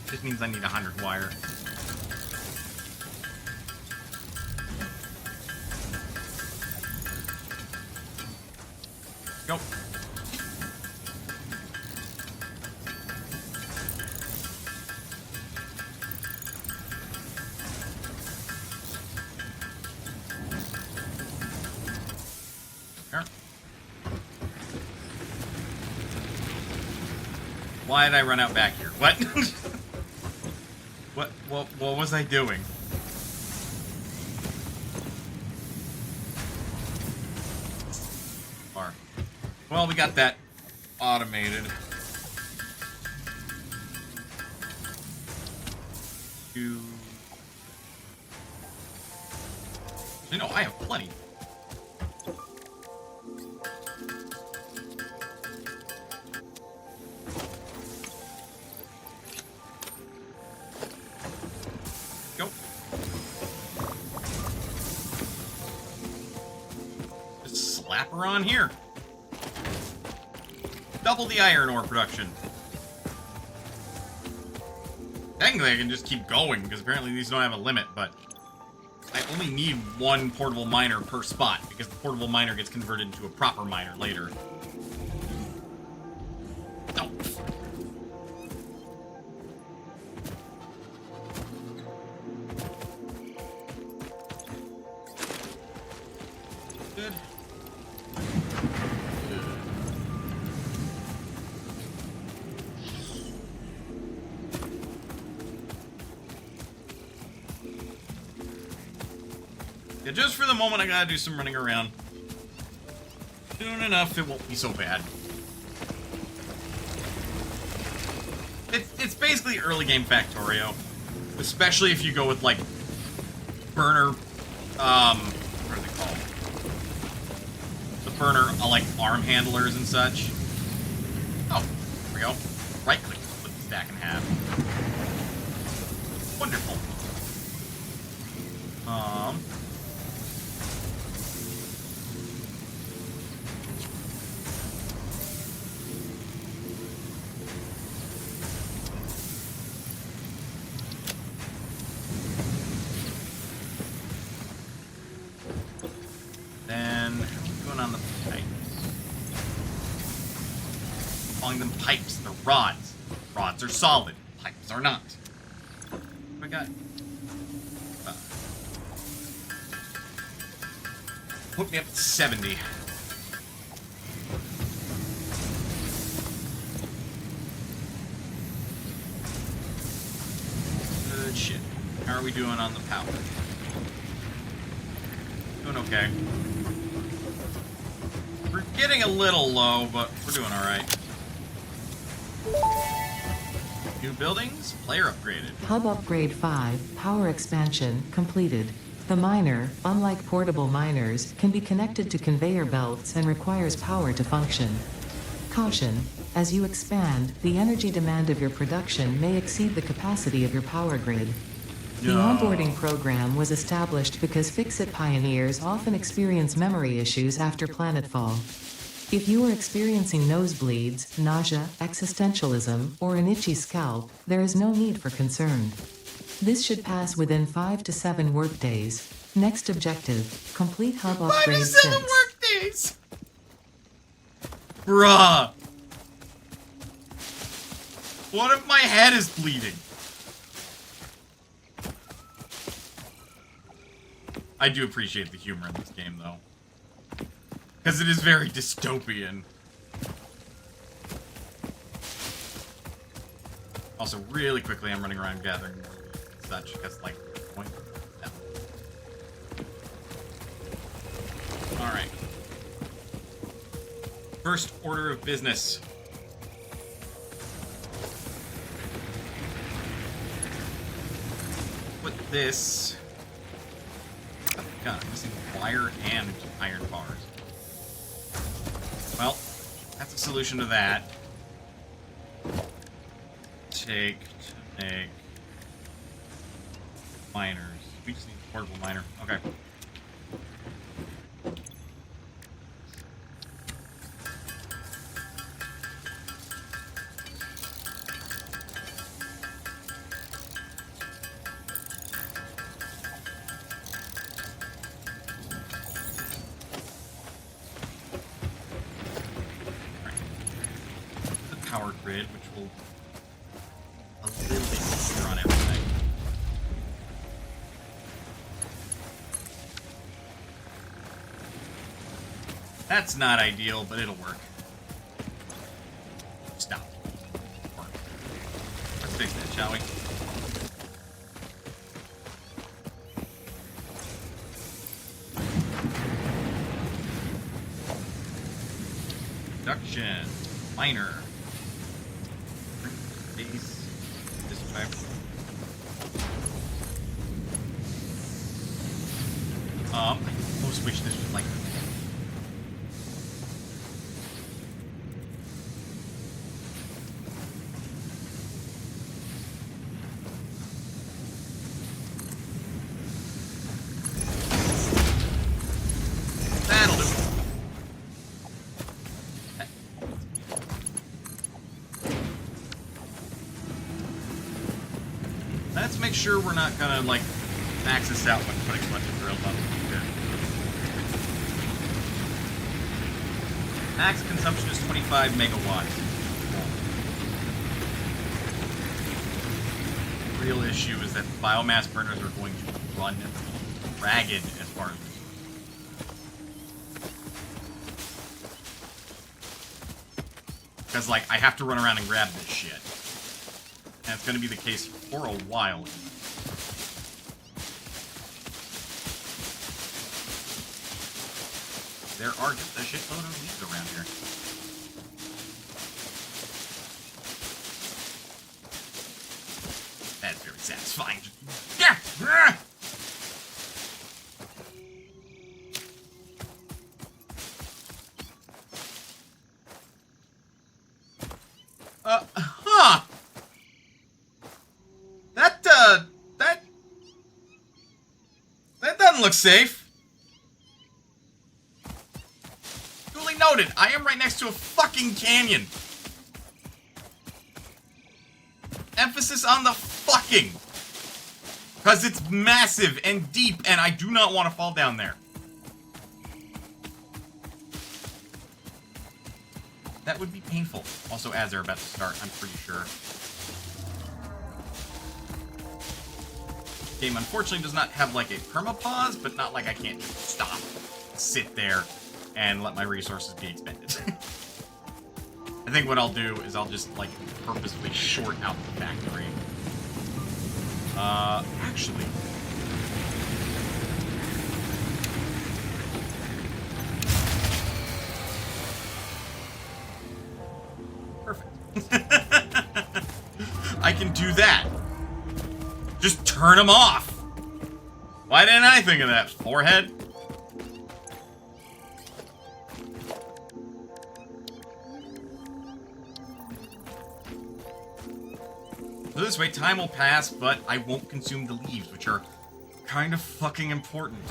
just means I need 100 wire. Go. There. Why did I run out back here? What? What was I doing? Well, we got that automated. You know, I have plenty. Go. Just slap her on here. Double the iron ore production. Technically, I can just keep going, because apparently these don't have a limit, but I only need one portable miner per spot, because the portable miner gets converted into a proper miner later. No. Good. Yeah, just for the moment, I gotta do some running around. Soon enough, it won't be so bad. It's basically early game Factorio. Especially if you go with, like, burner, what are they called? The burner, like, arm handlers and such. Oh, there we go. Right-click to split the stack in half. Wonderful. Then, how are we doing on the pipes? Calling them pipes, they're rods. Rods are solid, pipes are not. What do I got? Put me up at 70. Good shit. How are we doing on the power? Doing okay. We're getting a little low, but we're doing alright. New buildings, player upgraded. Hub upgrade 5, power expansion, completed. The miner, unlike portable miners, can be connected to conveyor belts and requires power to function. Caution. As you expand, the energy demand of your production may exceed the capacity of your power grid. The onboarding program was established because Fix-It pioneers often experience memory issues after planetfall. If you are experiencing nosebleeds, nausea, existentialism, or an itchy scalp, there is no need for concern. This should pass within 5 to 7 workdays. Next objective, complete hub upgrade 5 to 7 6. workdays! Bruh! What if my head is bleeding? I do appreciate the humor in this game, though. Because it is very dystopian. Also, really quickly, I'm running around gathering such, because, like, point. Yeah. Alright. First order of business. Put this... Oh, God, I'm missing wire and iron bars. Well, that's a solution to that. Take to make miners. We just need a portable miner. Okay. Power grid, which will a little bit easier on everything. That's not ideal, but it'll work. Stop. Work. Let's fix that, shall we? Production. Miner. This way. I almost wish this was like... That'll do. Let's make sure we're not gonna, like, max this out when putting a bunch of drills on here. Max consumption is 25 megawatts. The real issue is that biomass burners are going to run ragged as far as this. Because, like, I have to run around and grab this shit. And it's going to be the case for a while. There are just a shitload of leaves around here. That's very satisfying. Yeah! Huh! That doesn't look safe. Duly noted, I am right next to a fucking canyon. Emphasis on the fucking. Because it's massive and deep, and I do not want to fall down there. That would be painful. Also, as they're about to start, I'm pretty sure. Game unfortunately does not have like a perma-pause, but not like I can't just stop, sit there, and let my resources be expended. I think what I'll do is I'll just like purposefully short out the factory. Actually. Perfect. I can do that. Just turn them off. Why didn't I think of that, forehead? So this way, time will pass, but I won't consume the leaves, which are kind of fucking important.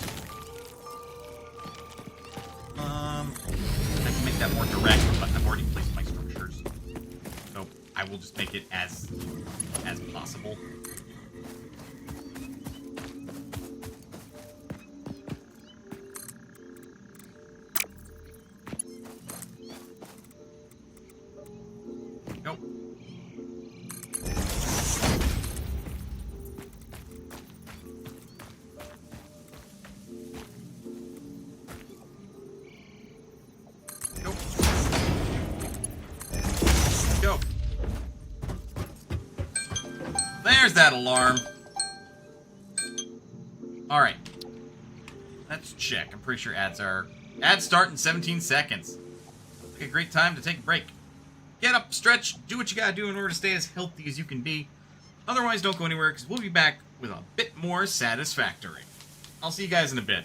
I can make that more direct, but I've already placed my structures. So I will just make it as possible. Nope. Nope. Go. There's that alarm. Alright. Let's check. I'm pretty sure ads start in 17 seconds. Like a great time to take a break. Get up, stretch, do what you gotta do in order to stay as healthy as you can be. Otherwise, don't go anywhere, because we'll be back with a bit more Satisfactory. I'll see you guys in a bit.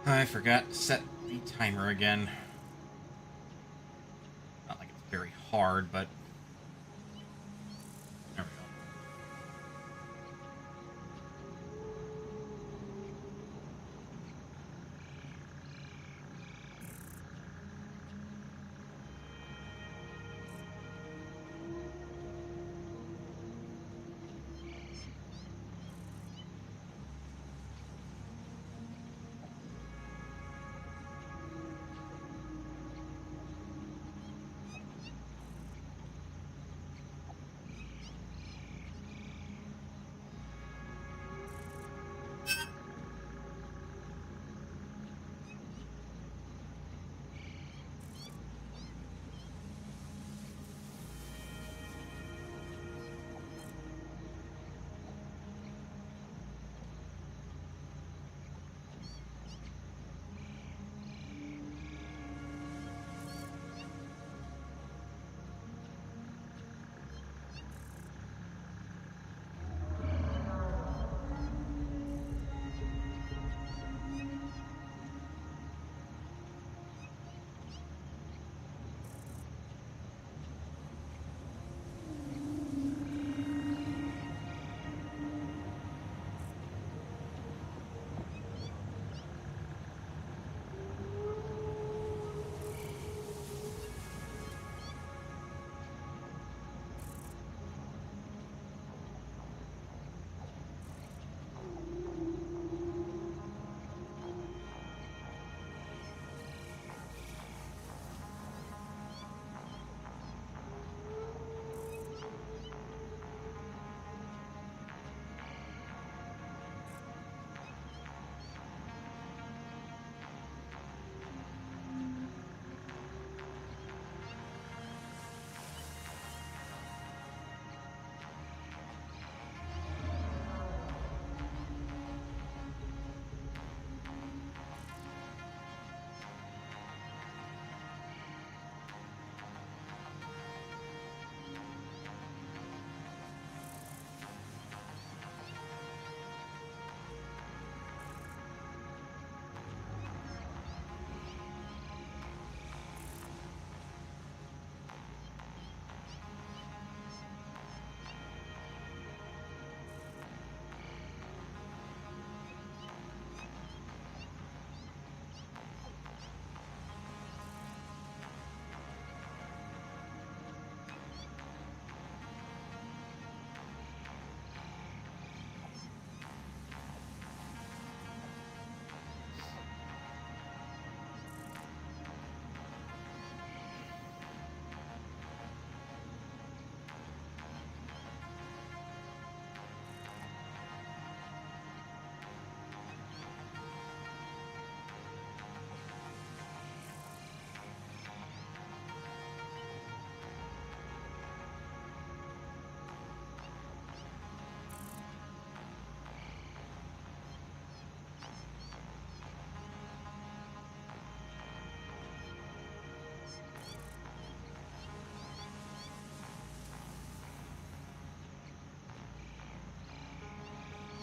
I forgot to set the timer again. Not like it's very hard, but there we go.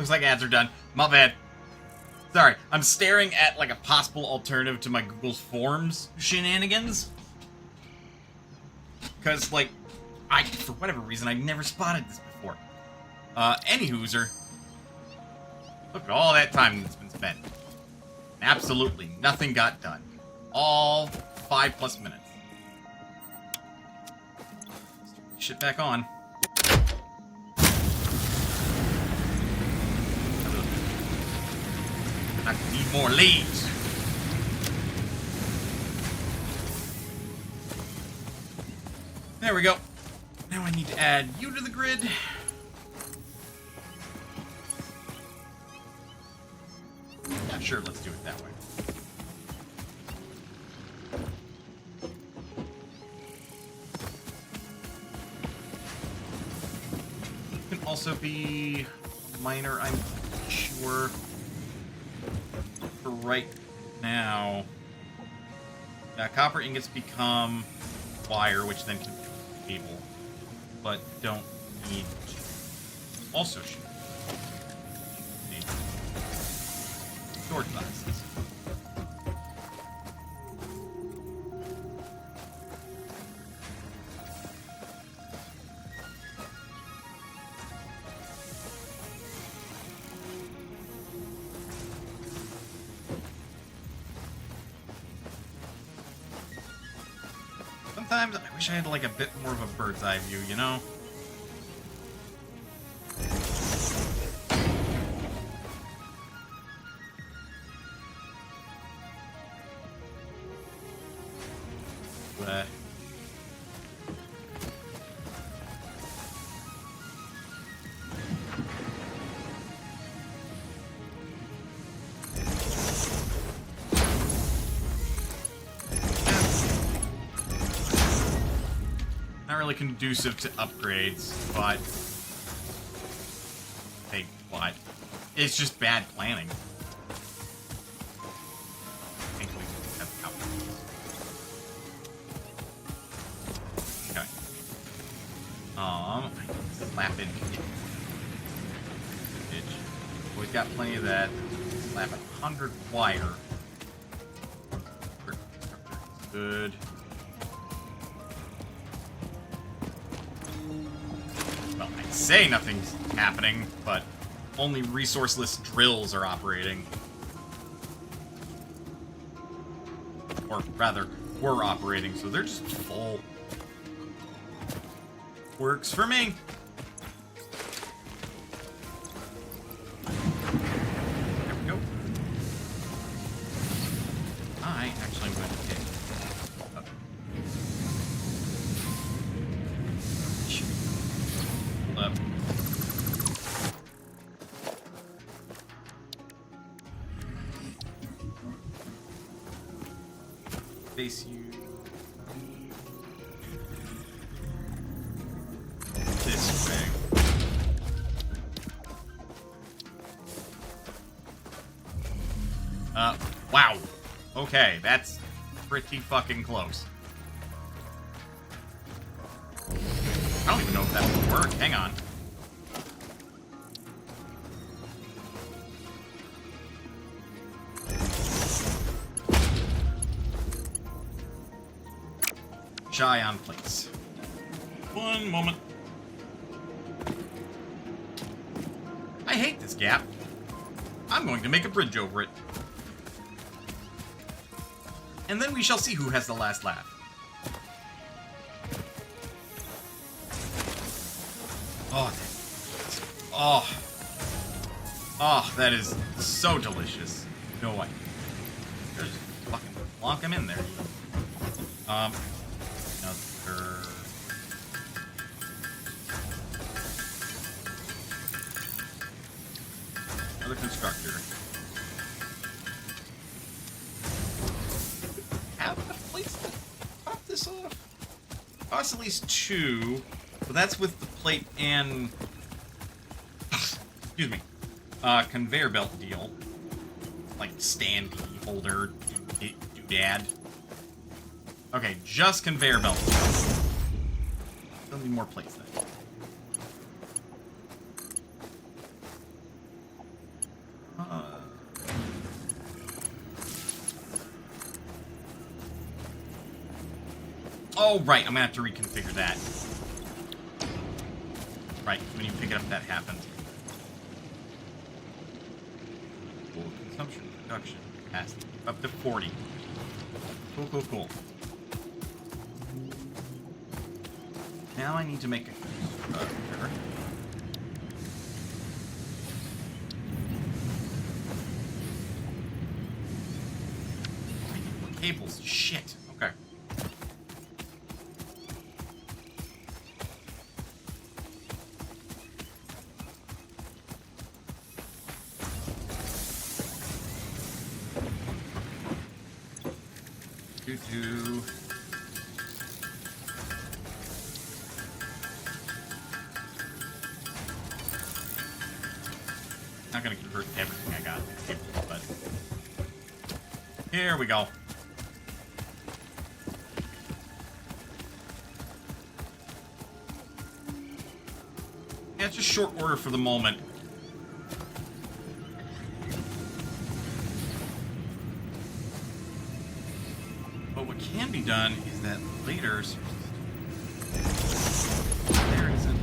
Looks like ads are done. My bad. Sorry, I'm staring at, like, a possible alternative to my Google's Forms shenanigans. Because, like, for whatever reason, I've never spotted this before. Anywhooser. Look at all that time that's been spent. Absolutely nothing got done. All 5+ minutes. Shit back on. I need more leads. There we go. Now I need to add you to the grid. Yeah, sure, let's do it that way. Can also be minor, I'm sure. For right now, copper ingots become wire, which then can be cable, but don't need to also shoot. Need sword classes. Sometimes I wish I had like a bit more of a bird's eye view, you know? But not really conducive to upgrades, but hey, what? It's just bad planning. Thankfully, we have outcomes. Okay. I can slap in bitch. We've got plenty of that. Slap 100 wire. Good. Well, I'd say nothing's happening, but only resourceless drills are operating. Or rather, were operating, so they're just full. Works for me. There we go. I actually am going to take up. Hold up. Face you. This way. Wow. Okay, that's pretty fucking close. I don't even know if that will work. Hang on. Shy on plates. One moment. I hate this gap. I'm going to make a bridge over it. And then we shall see who has the last laugh. Oh, that is so delicious. No way. Just fucking plonk him in there. Another constructor. Have enough plates to pop this off? Costs at least 2, but that's with the plate and excuse me, conveyor belt deal, like stand holder, doodad. Okay, just conveyor belt. Don't need more plates then. Oh, right. I'm gonna have to reconfigure that. Right. When you pick it up, that happens. Cool. Consumption, production, capacity. Up to 40. Cool, cool, cool. Now I need to make a constructor. I need more cables. Shit. Okay. Do. Not gonna convert everything I got, but here we go. Yeah, it's just short order for the moment. But what can be done is that later. There isn't.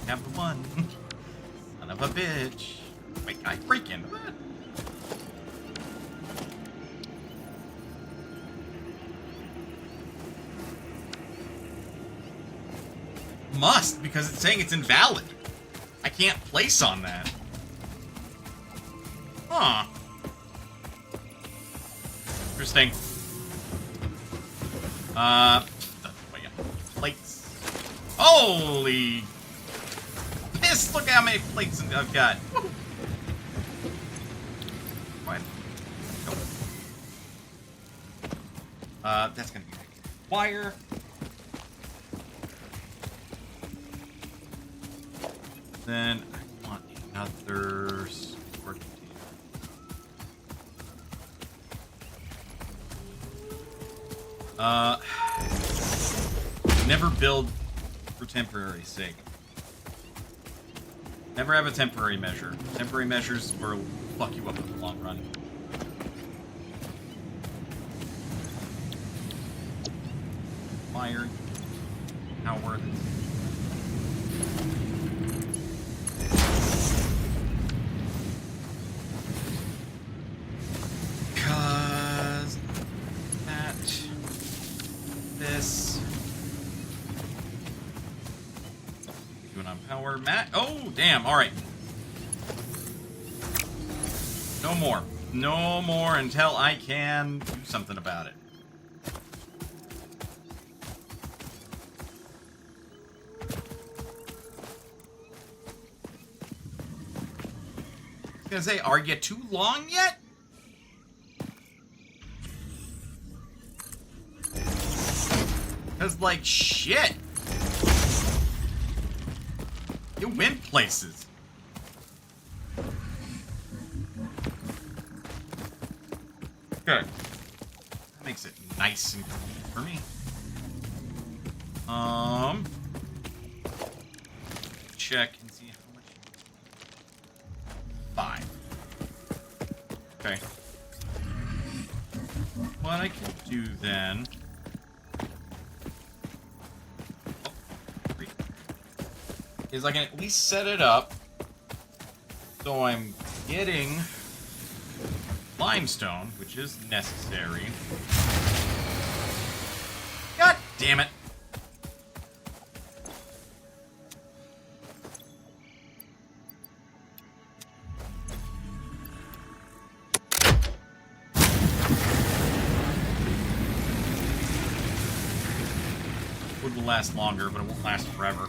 Have the one. Son of a bitch. Wait, can I break into that? Must, because it's saying it's invalid. I can't place on that. Huh. Interesting. Plates. Holy piss, look how many plates I've got. What? Nope. That's gonna be wire. Then I want another storage container. Never build for temporary sake. Never have a temporary measure. Temporary measures will fuck you up in the long run. Fire. How worth it? Cause that, this. Doing on power, Matt. Oh, damn! All right. No more. No more until I can do something about it. I was gonna say, are you too long yet? Cause like shit. You win places. Good. That makes it nice and clean for me. Check and see how much. 5. Okay. What I can do then. Is I can at least set it up so I'm getting limestone, which is necessary. God damn it. Wood will last longer, but it won't last forever.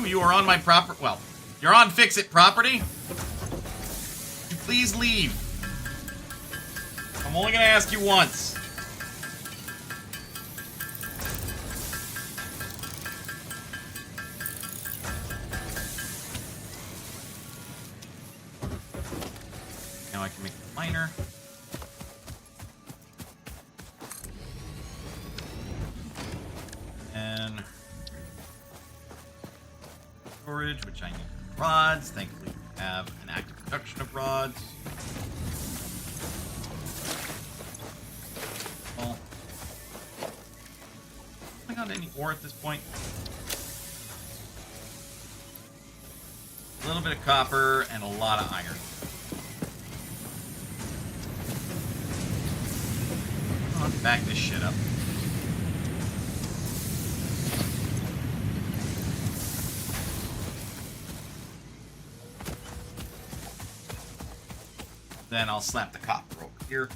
You are on my proper. Well, you're on Fix-It property. Would you please leave? I'm only gonna ask you once. Now I can make the miner. And storage, which I need rods. Thankfully, we have an active production of rods. Well, I got any ore at this point? A little bit of copper and a lot of iron. Let's back this shit up. Then I'll slap the copper over here.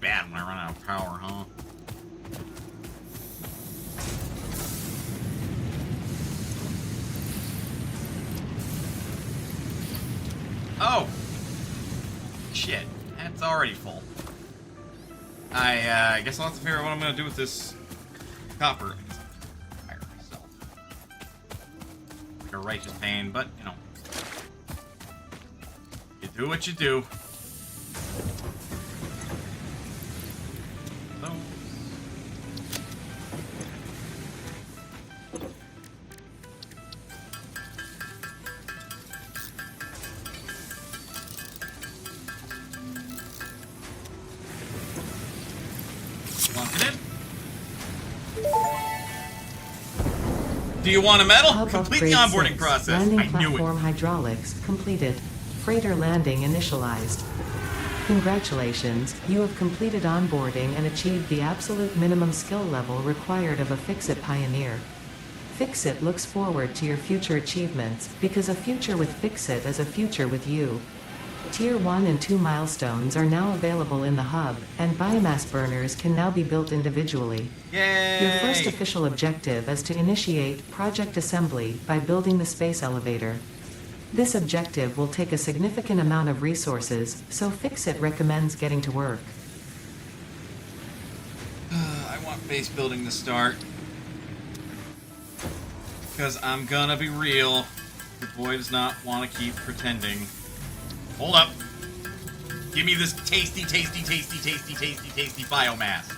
Bad when I run out of power, huh? Oh! Shit. That's already full. I guess I'll have to figure out what I'm gonna do with this copper. Fire myself. Like a righteous pain, but, you know. You do what you do. So. Plunk it in. Do you want a medal? Hub Complete the upgrade onboarding 6. process. Landing I knew platform it. hydraulics completed. Freighter landing initialized. Congratulations, you have completed onboarding and achieved the absolute minimum skill level required of a Fix-It Pioneer. Fix-It looks forward to your future achievements, because a future with Fix-It is a future with you. Tier 1 and 2 milestones are now available in the hub, and biomass burners can now be built individually. Yay! Your first official objective is to initiate Project Assembly by building the space elevator. This objective will take a significant amount of resources, so Fix-It recommends getting to work. I want base building to start. Because I'm gonna be real. The boy does not want to keep pretending. Hold up. Give me this tasty, tasty, tasty, tasty, tasty, tasty biomass.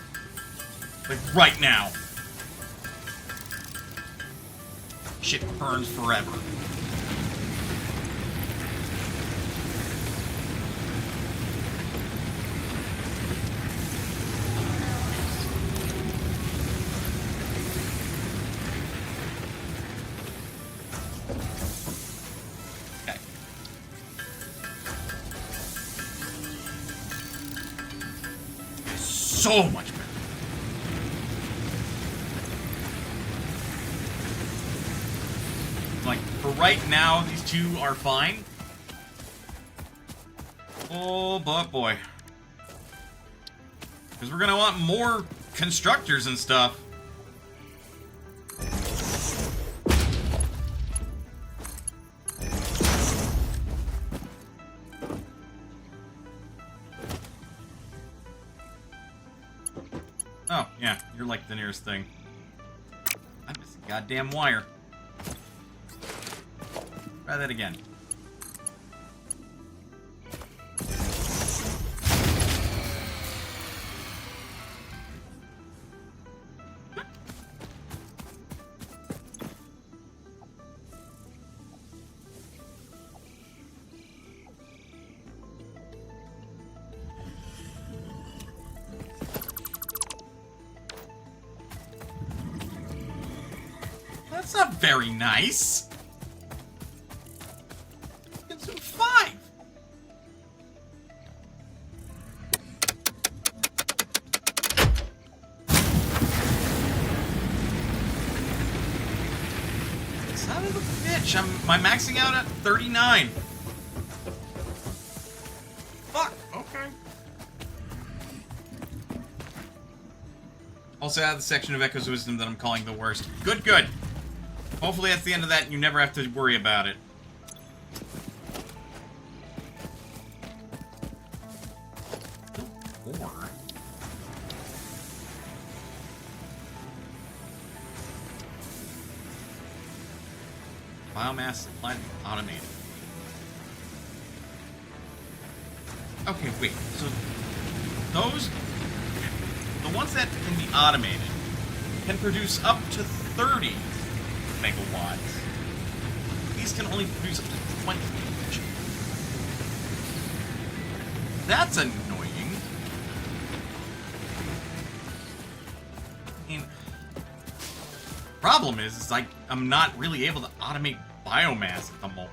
Like, right now. Shit burns forever. Okay. So much better. Like, for right now, these two are fine. Oh, but boy. Because we're gonna want more constructors and stuff. Oh, yeah, you're like the nearest thing. I missed a goddamn wire. Try that again. That's not very nice. Consume 5. Son of a bitch. Am I maxing out at 39? Fuck. Okay. Also add the section of Echo's Wisdom that I'm calling the worst. Good, good. Hopefully that's the end of that and you never have to worry about it. Or... biomass supply automated. Okay, wait. So those, the ones that can be automated, can produce up to 30 megawatts. These can only produce up to 20 each. That's annoying. I mean, problem is like I'm not really able to automate biomass at the moment.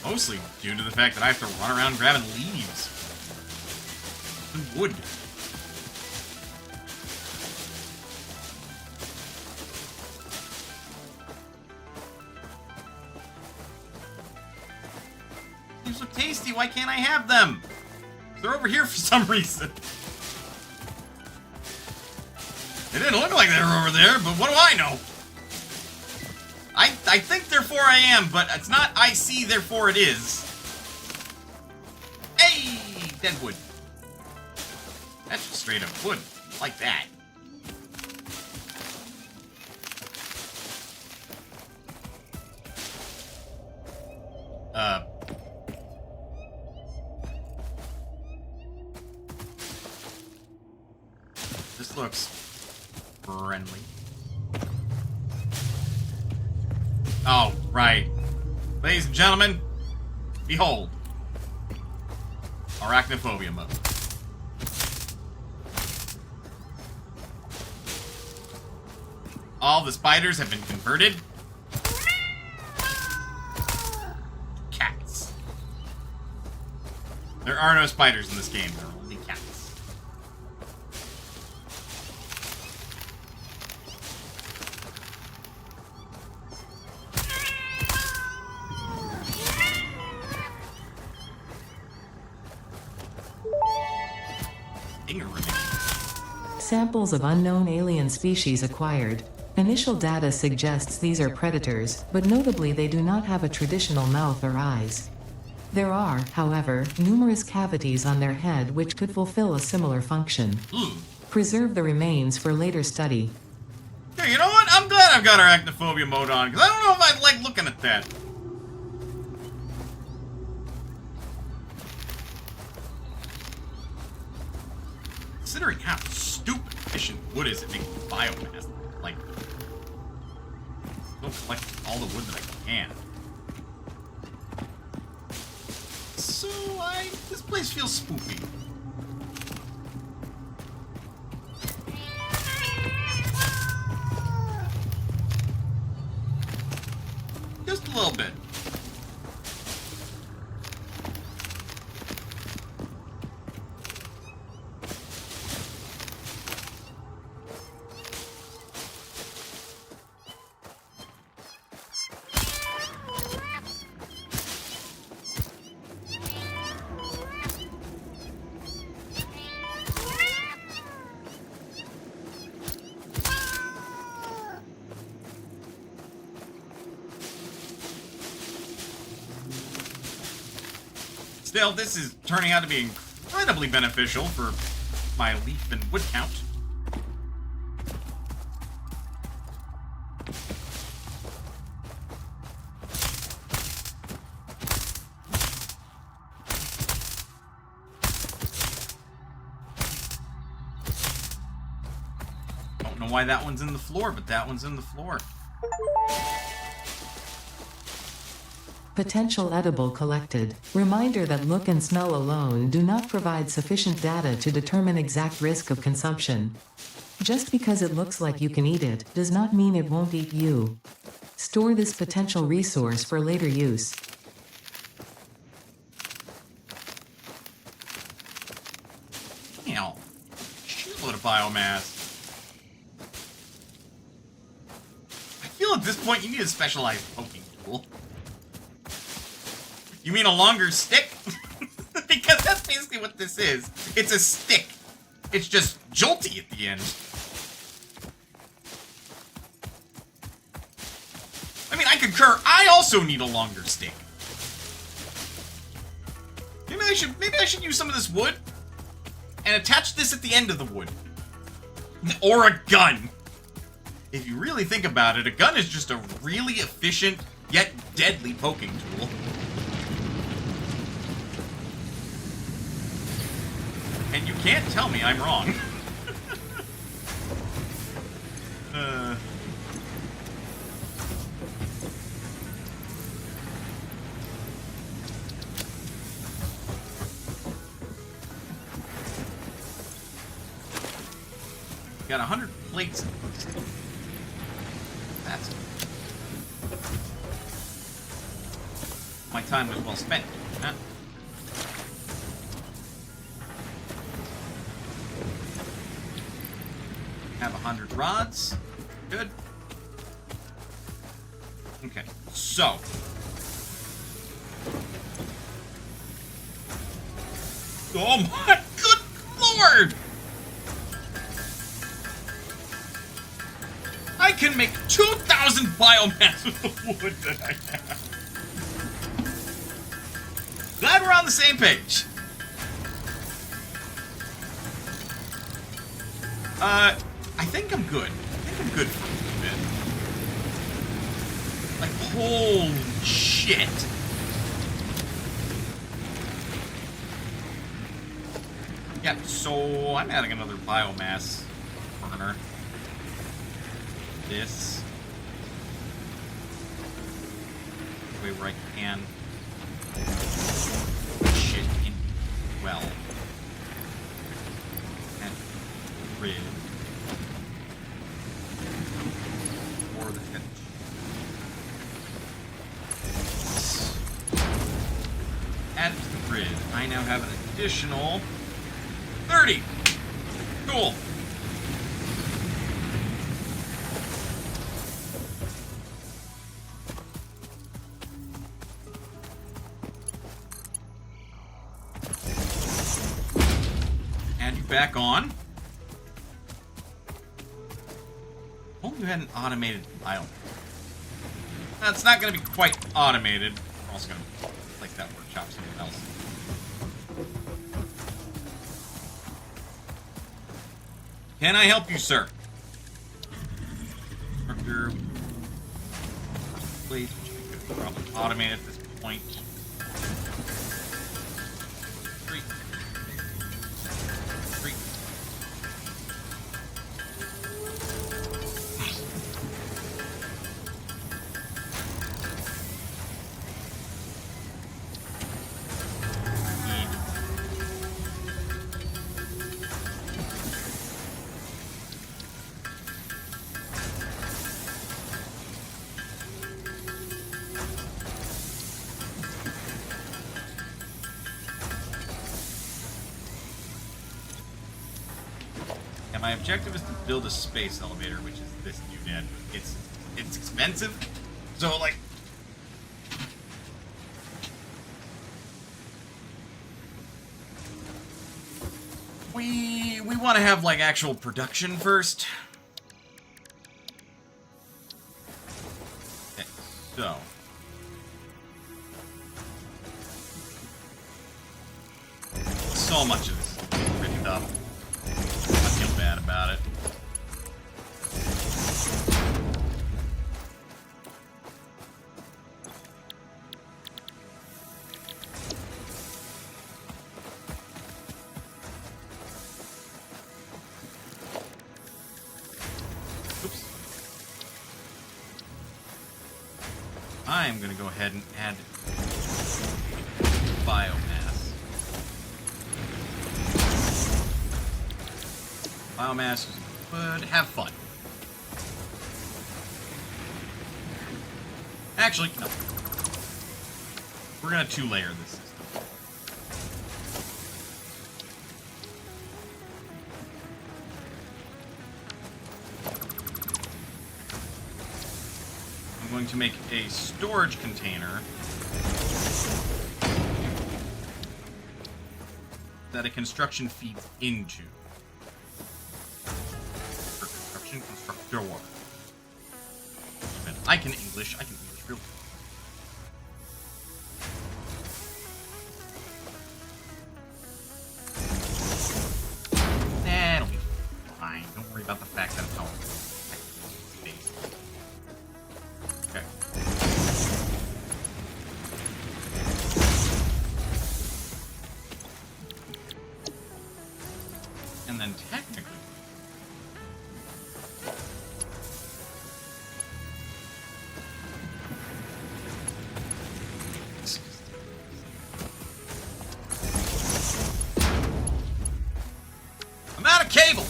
Mostly due to the fact that I have to run around grabbing leaves and wood. These look tasty. Why can't I have them? They're over here for some reason. They didn't look like they were over there, but what do I know? I think therefore I am, but it's not I see, therefore it is. Hey! Dead wood. That's just straight up wood. Like that. This looks friendly. Oh, right. Ladies and gentlemen, behold. Arachnophobia mode. All the spiders have been converted. Cats. There are no spiders in this game, there are only cats. Samples of unknown alien species acquired. Initial data suggests these are predators, but notably they do not have a traditional mouth or eyes. There are, however, numerous cavities on their head which could fulfill a similar function. Preserve the remains for later study. Hey, you know what? I'm glad I've got arachnophobia mode on, because I don't know if I'd like looking at that. Considering how stupid efficient wood is at making biomass, like, don't collect all the wood that I can. So, this place feels spoopy. Just a little bit. Still, this is turning out to be incredibly beneficial for my leaf and wood count. Don't know why that one's in the floor, but that one's in the floor. Potential edible collected. Reminder that look and smell alone do not provide sufficient data to determine exact risk of consumption. Just because it looks like you can eat it, does not mean it won't eat you. Store this potential resource for later use. Hell, shitload of biomass. I feel at this point you need a specialized poking tool. You mean a longer stick? Because that's basically what this is. It's a stick. It's just jolty at the end. I mean, I concur. I also need a longer stick. Maybe I should use some of this wood and attach this at the end of the wood. Or a gun. If you really think about it, a gun is just a really efficient yet deadly poking tool. And You can't tell me I'm wrong. Got 100 plates. That's... My time was well spent. Huh? Have 100 rods. Good. Okay, so... Oh my good lord! I can make 2,000 biomass with the wood that I have. Glad we're on the same page. I think I'm good. I think I'm good for a bit. Like, holy shit. Yeah, so I'm adding another biomass burner. This way where I can shit in well and grid or the head. Add it to the grid. I now have an additional 30. Cool. Back on. Only you had an automated biome. That's not going to be quite automated. We're also going to place that workshop somewhere else. Can I help you, sir? Marker. Please, which we could probably automate at this point. My objective is to build a space elevator, which is this unit. It's expensive, so like we want to have like actual production first. Okay, so much of this is written up. Bad about it. Oops. I'm gonna go ahead and add biomass. Biomass is good. Have fun. Actually, no. We're gonna two-layer this system. I'm going to make a storage container that a construction feeds into. Constructor. Even I can English real. It'll be fine. Don't worry about the fact that it's all space. Okay. And then technically... I'm out of cable!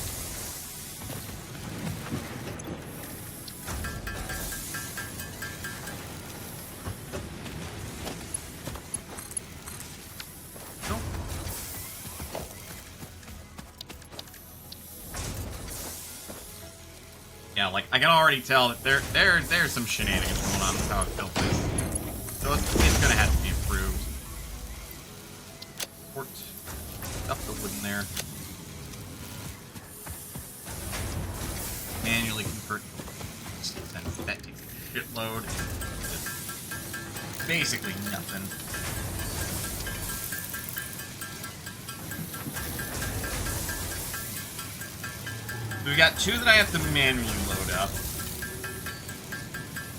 Nope. Yeah, like, I can already tell that there's some shenanigans going on with how it built this. So it's gonna have to be improved. Port. Stuff the wood in there. Manually convert. That takes a shitload. Just basically nothing. So we got 2 that I have to manually load up,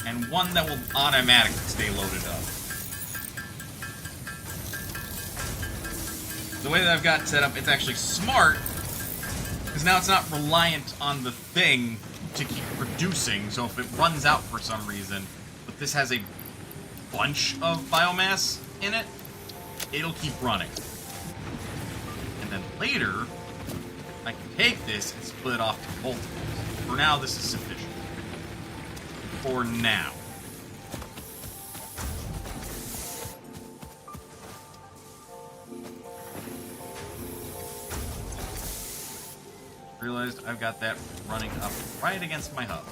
and 1 that will automatically stay loaded up. The way that I've got set up, it's actually smart, because now it's not reliant on the thing to keep producing, so if it runs out for some reason, but this has a bunch of biomass in it, it'll keep running. And then later, I can take this and split it off to multiples. For now, this is sufficient. For now. Realized I've got that running up right against my hub.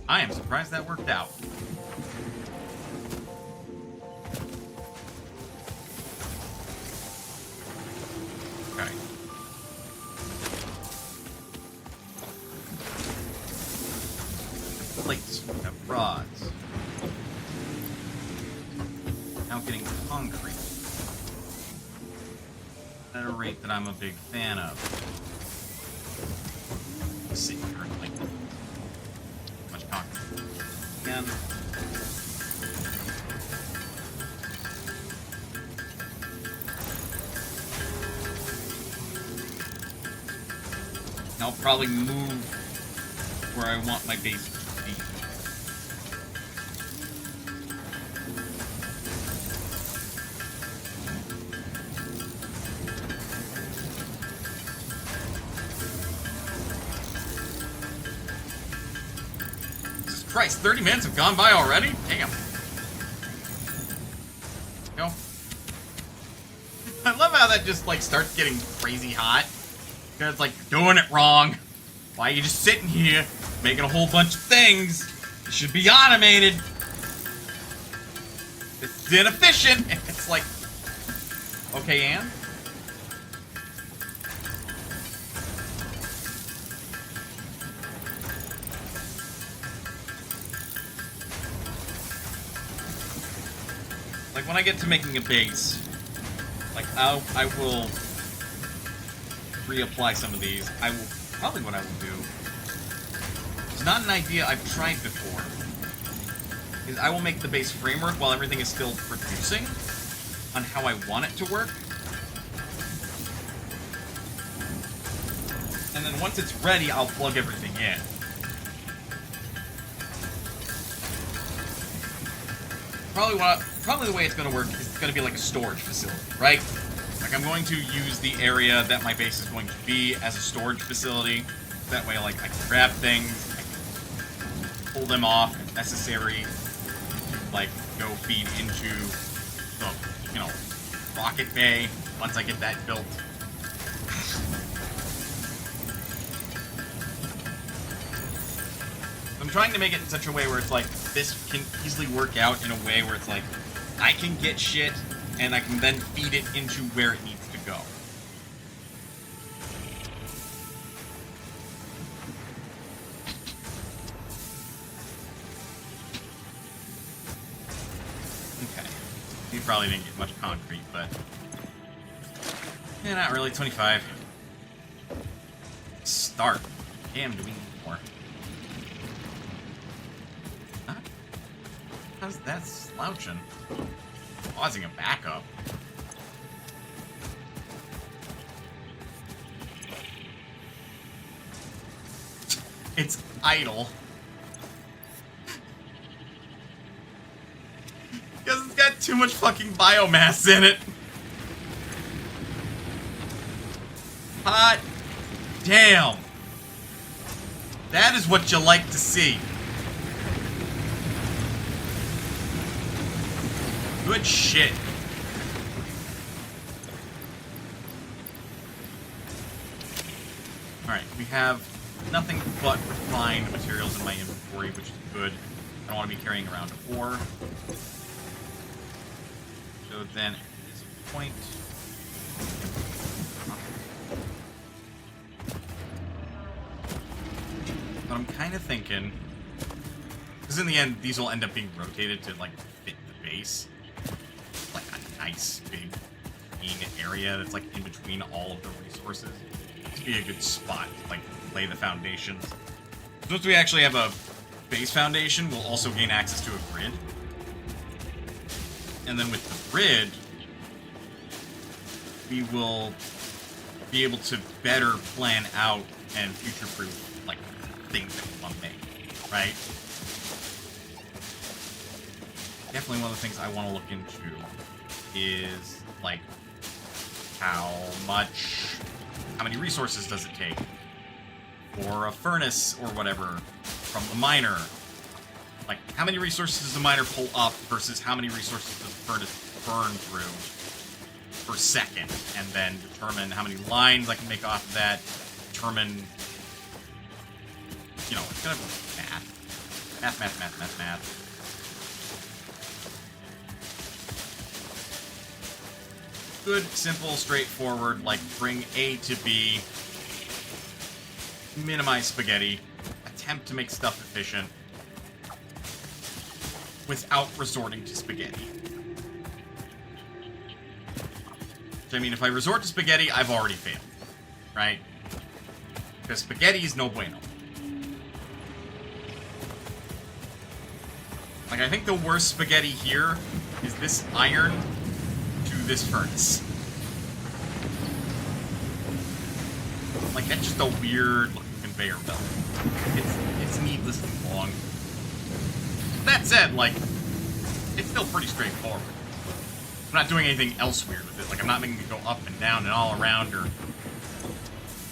I am surprised that worked out. Okay. Plates. We have rods. Now getting concrete. At a rate that I'm a big fan of. Let's see currently. Much concrete. Again. I'll probably move where I want my base to be. Jesus Christ, 30 minutes have gone by already? Damn. Go. I love how that just, like, starts getting crazy hot. It's like, you're doing it wrong. Why are you just sitting here making a whole bunch of things? It should be automated. It's inefficient. It's like, okay, and? Like, when I get to making a base, like, I will reapply some of these. I will, probably what I will do, it's not an idea I've tried before, is I will make the base framework while everything is still producing on how I want it to work. And then once it's ready, I'll plug everything in. Probably the way it's going to work is it's going to be like a storage facility, right? Like, I'm going to use the area that my base is going to be as a storage facility. That way, like, I can grab things, I can pull them off if necessary, like, go feed into the, you know, rocket bay once I get that built. I'm trying to make it in such a way where it's like, this can easily work out in a way where it's like, I can get shit, and I can then feed it into where it needs to go. Okay. You probably didn't get much concrete, but... yeah, not really. 25. start. Damn, do we need more? Huh? How's that slouching? Causing a backup. It's idle. Because it's got too much fucking biomass in it. Hot damn. That is what you like to see. Good shit. Alright, we have nothing but refined materials in my inventory, which is good. I don't want to be carrying around ore. So then, at this point... But I'm kind of thinking... Because in the end, these will end up being rotated to, like, fit the base. Like a nice, big, clean area that's, like, in between all of the resources. To be a good spot to, like, lay the foundations. Once we actually have a base foundation, we'll also gain access to a grid. And then with the grid, we will be able to better plan out and future-proof, like, things that we want to make, right? Definitely one of the things I want to look into is, like, how many resources does it take for a furnace or whatever from the miner? Like, how many resources does the miner pull up versus how many resources does the furnace burn through per second? And then determine how many lines I can make off of that. Determine, you know, it's kind of math. Good, simple, straightforward, like bring A to B, minimize spaghetti, attempt to make stuff efficient, without resorting to spaghetti. So, I mean, if I resort to spaghetti, I've already failed, right? Because spaghetti is no bueno. Like, I think the worst spaghetti here is this iron to this furnace. Like, that's just a weird looking conveyor belt. It's needlessly long. That said, like, it's still pretty straightforward. I'm not doing anything else weird with it. Like, I'm not making it go up and down and all around, or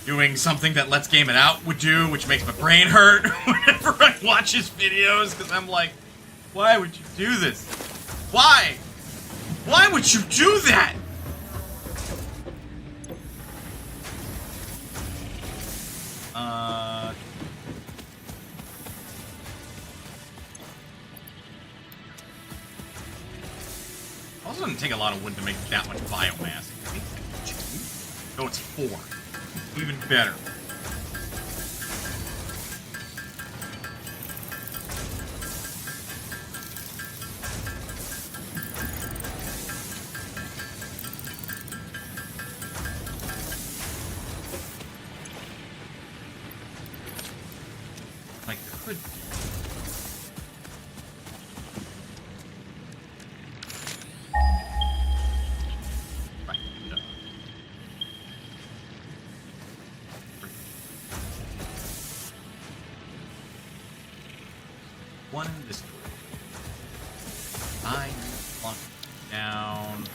doing something that Let's Game It Out would do, which makes my brain hurt whenever I watch his videos, because I'm like, why would you do this? Why? Why would you do that? Also doesn't take a lot of wood to make that much biomass. No, it's 4. Even better. I could do. Right. No. One this way. I plunk down.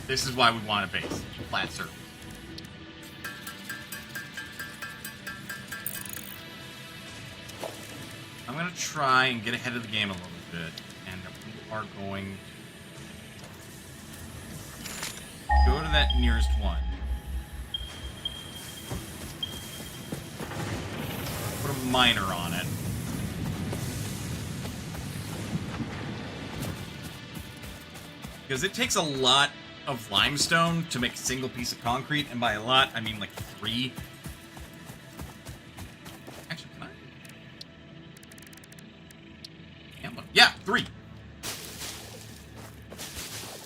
This is why we want a base. Flat surface. I'm going to try and get ahead of the game a little bit. And we are going to go to that nearest one. Put a miner on it. Because it takes a lot of limestone to make a single piece of concrete, and by a lot, I mean like 3. Actually, can I? 3.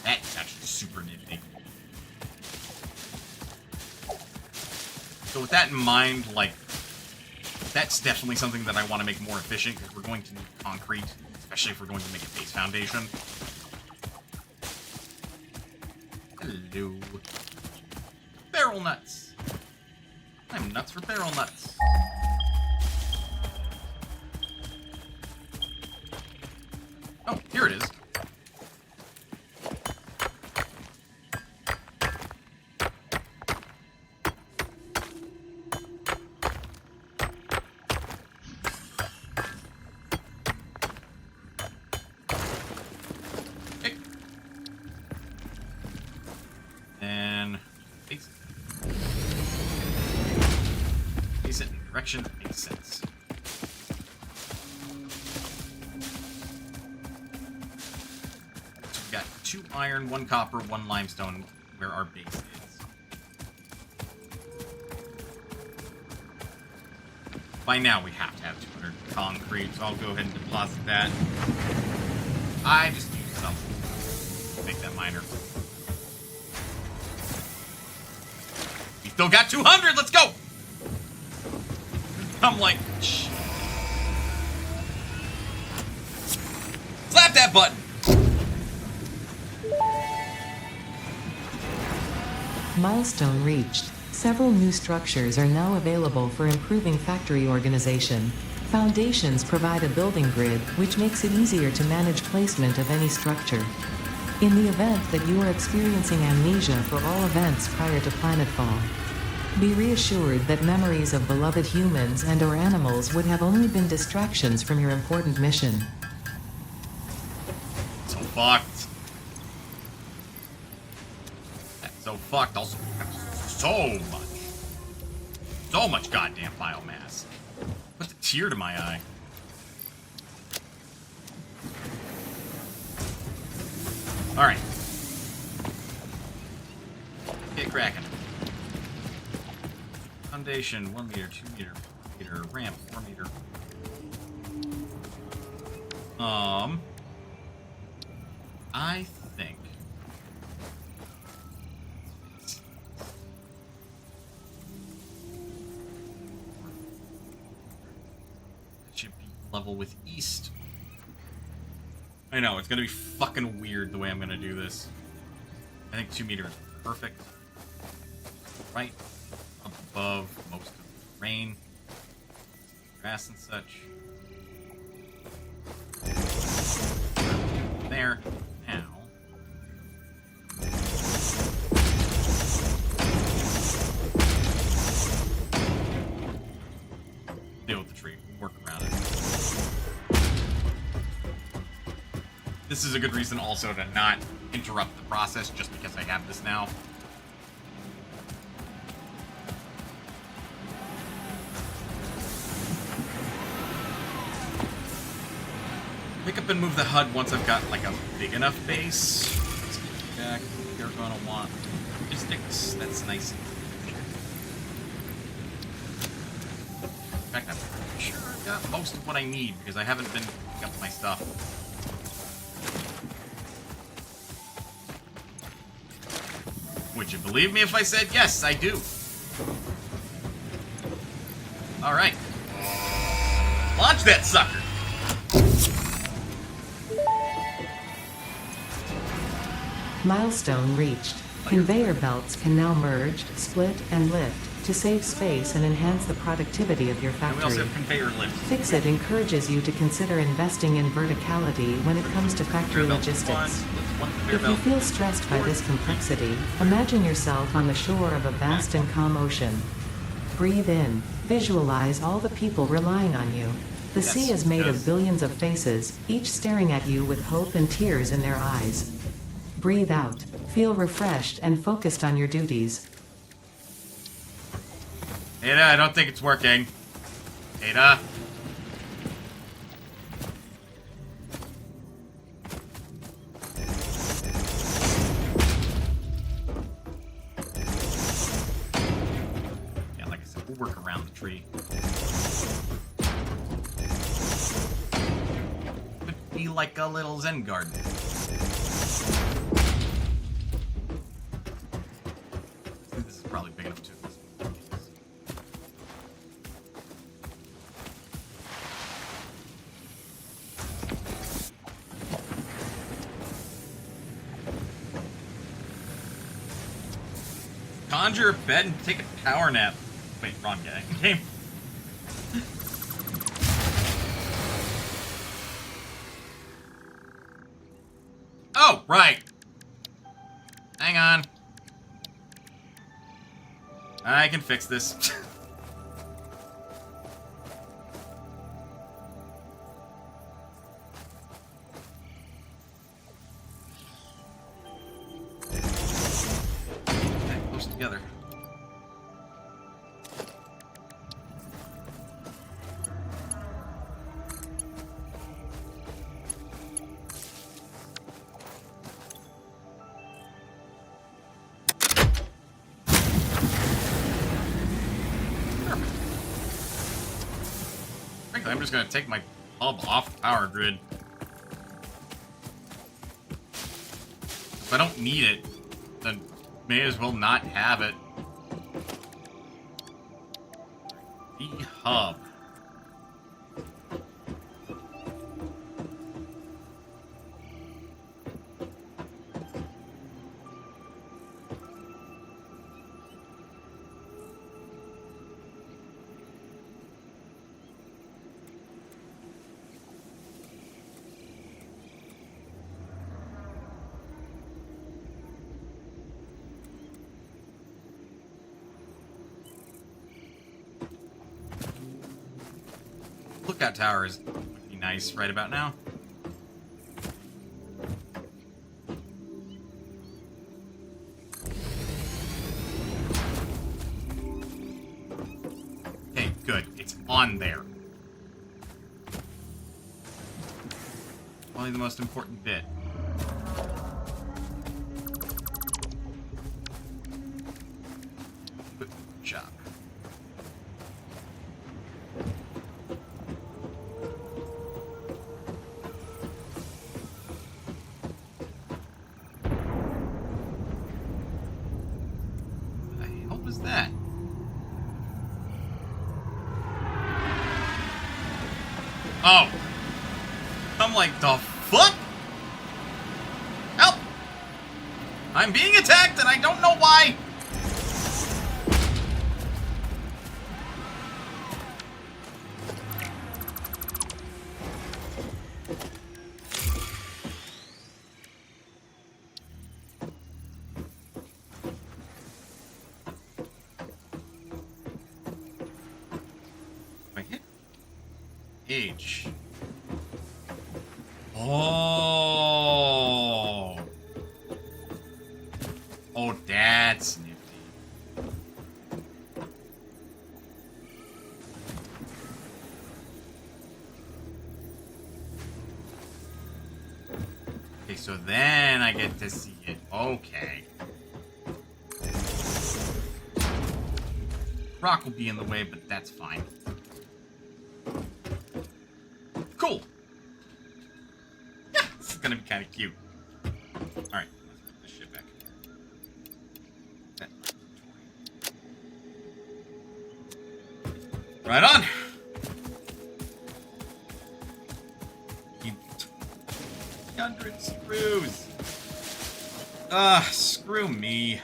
That's actually super nifty. So with that in mind, like, that's definitely something that I want to make more efficient, because we're going to need concrete, especially if we're going to make a base foundation. Hello. Barrel nuts. I'm nuts for barrel nuts. Oh, here it is. Okay. And face it in a direction that makes sense. So we've got 2 iron, 1 copper, 1 limestone where our base is. By now we have to have 200 concrete, so I'll go ahead and deposit that. I just used some to make that minor. We still got 200, let's go! I'm like, shh. Slap that button! Milestone reached. Several new structures are now available for improving factory organization. Foundations provide a building grid, which makes it easier to manage placement of any structure. In the event that you are experiencing amnesia for all events prior to planetfall, be reassured that memories of beloved humans and/or animals would have only been distractions from your important mission. So fucked. That's so fucked. Also, so much goddamn biomass. Put the tear to my eye. Alright. Get cracking. Foundation, 1 meter, 2 meter, 4 meter, ramp, 4 meter. I think it should be level with east. I know, it's gonna be fucking weird the way I'm gonna do this. I think 2 meter is perfect. Right above most of the rain, grass and such. There. Now. Deal with the tree. Work around it. This is a good reason also to not interrupt the process just because I have this now. Pick up and move the HUD once I've got like a big enough base. Back, you're gonna want logistics. That's nice. In fact, I'm pretty sure I've got most of what I need because I haven't been picking up my stuff. Would you believe me if I said yes, I do? Alright. Launch that sucker! Milestone reached. Conveyor belts can now merge, split, and lift to save space and enhance the productivity of your And we also factory. have conveyor lifts. Fixit encourages you to consider investing in verticality when it comes to factory Conveyor belt logistics. one conveyor If you belt. feel stressed by this complexity, imagine yourself on the shore of a vast and calm ocean. Breathe in. Visualize all the people relying on you. The Yes, sea is made yes. of billions of faces, each staring at you with hope and tears in their eyes. Breathe out. Feel refreshed and focused on your duties. Ada, I don't think it's working. Ada. Yeah, like I said, we'll work around the tree. But be like a little Zen garden. This is probably big enough too. Conjure a bed and take a power nap. Wait, wrong guy. Game. Oh, right. Hang on. I can fix this. Together. Frankly, I'm just gonna take my hub off the power grid. If I don't need it, then may as well not have it. The hub. Lookout towers would be nice right about now. Okay, good. It's on there. Only the most important bit. Good job. That? Oh. I'm like, the fuck? Help! I'm being attacked and I don't know why! H. Oh. Oh, that's nifty. Okay, so then I get to see it. Okay. Rock will be in the way, but that's fine. Cool. Yeah, this is gonna be kind of cute. All right, let's put this shit back in. Right on. Need 300 screws. Screw me.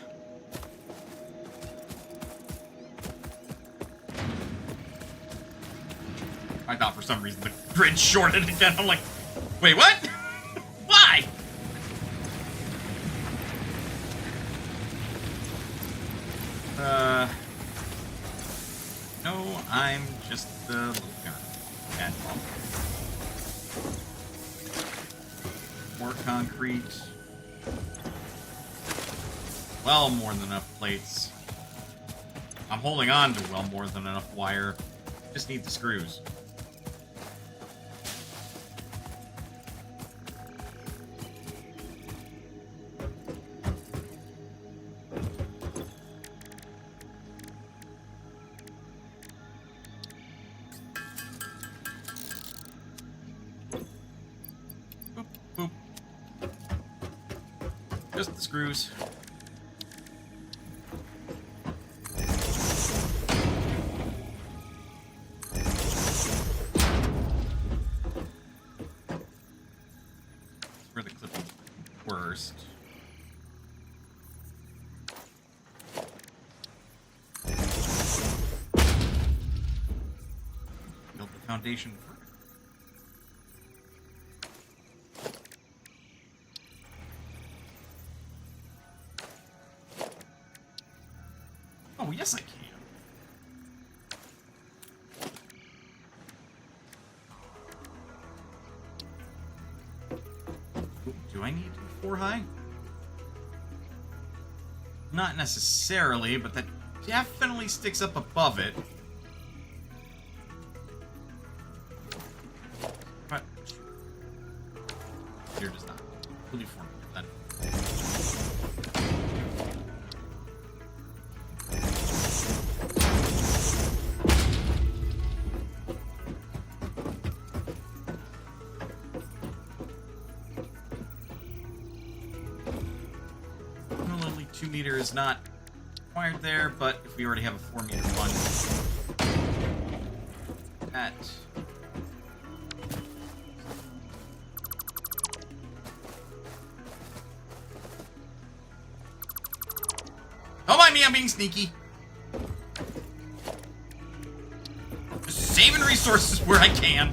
I thought for some reason the grid shorted again. I'm like, wait, what? Why? No, I'm just the little gun. And more concrete. Well, more than enough plates. I'm holding on to well more than enough wire. Just need the screws. Just the screws. Where the clipping worst. Build the foundation first. Oh, yes, I can. Do I need 4 high? Not necessarily, but that definitely sticks up above it. But here does not. Really form then. Similarly, 2 meter is not required there, but if we already have a 4 meter one, at don't mind me, I'm being sneaky. Just saving resources where I can.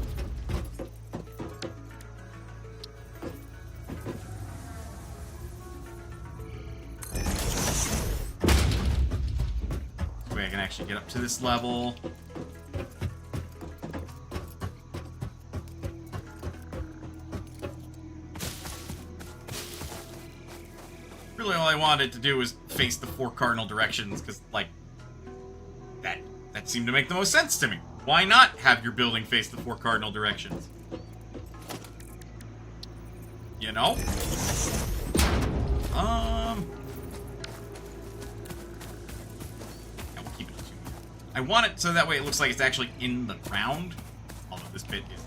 This way I can actually get up to this level. Really, all I wanted to do was face the 4 cardinal directions, because, like, that seemed to make the most sense to me. Why not have your building face the 4 cardinal directions? You know? Yeah, we'll keep it at 2. I want it so that way it looks like it's actually in the ground, although this bit is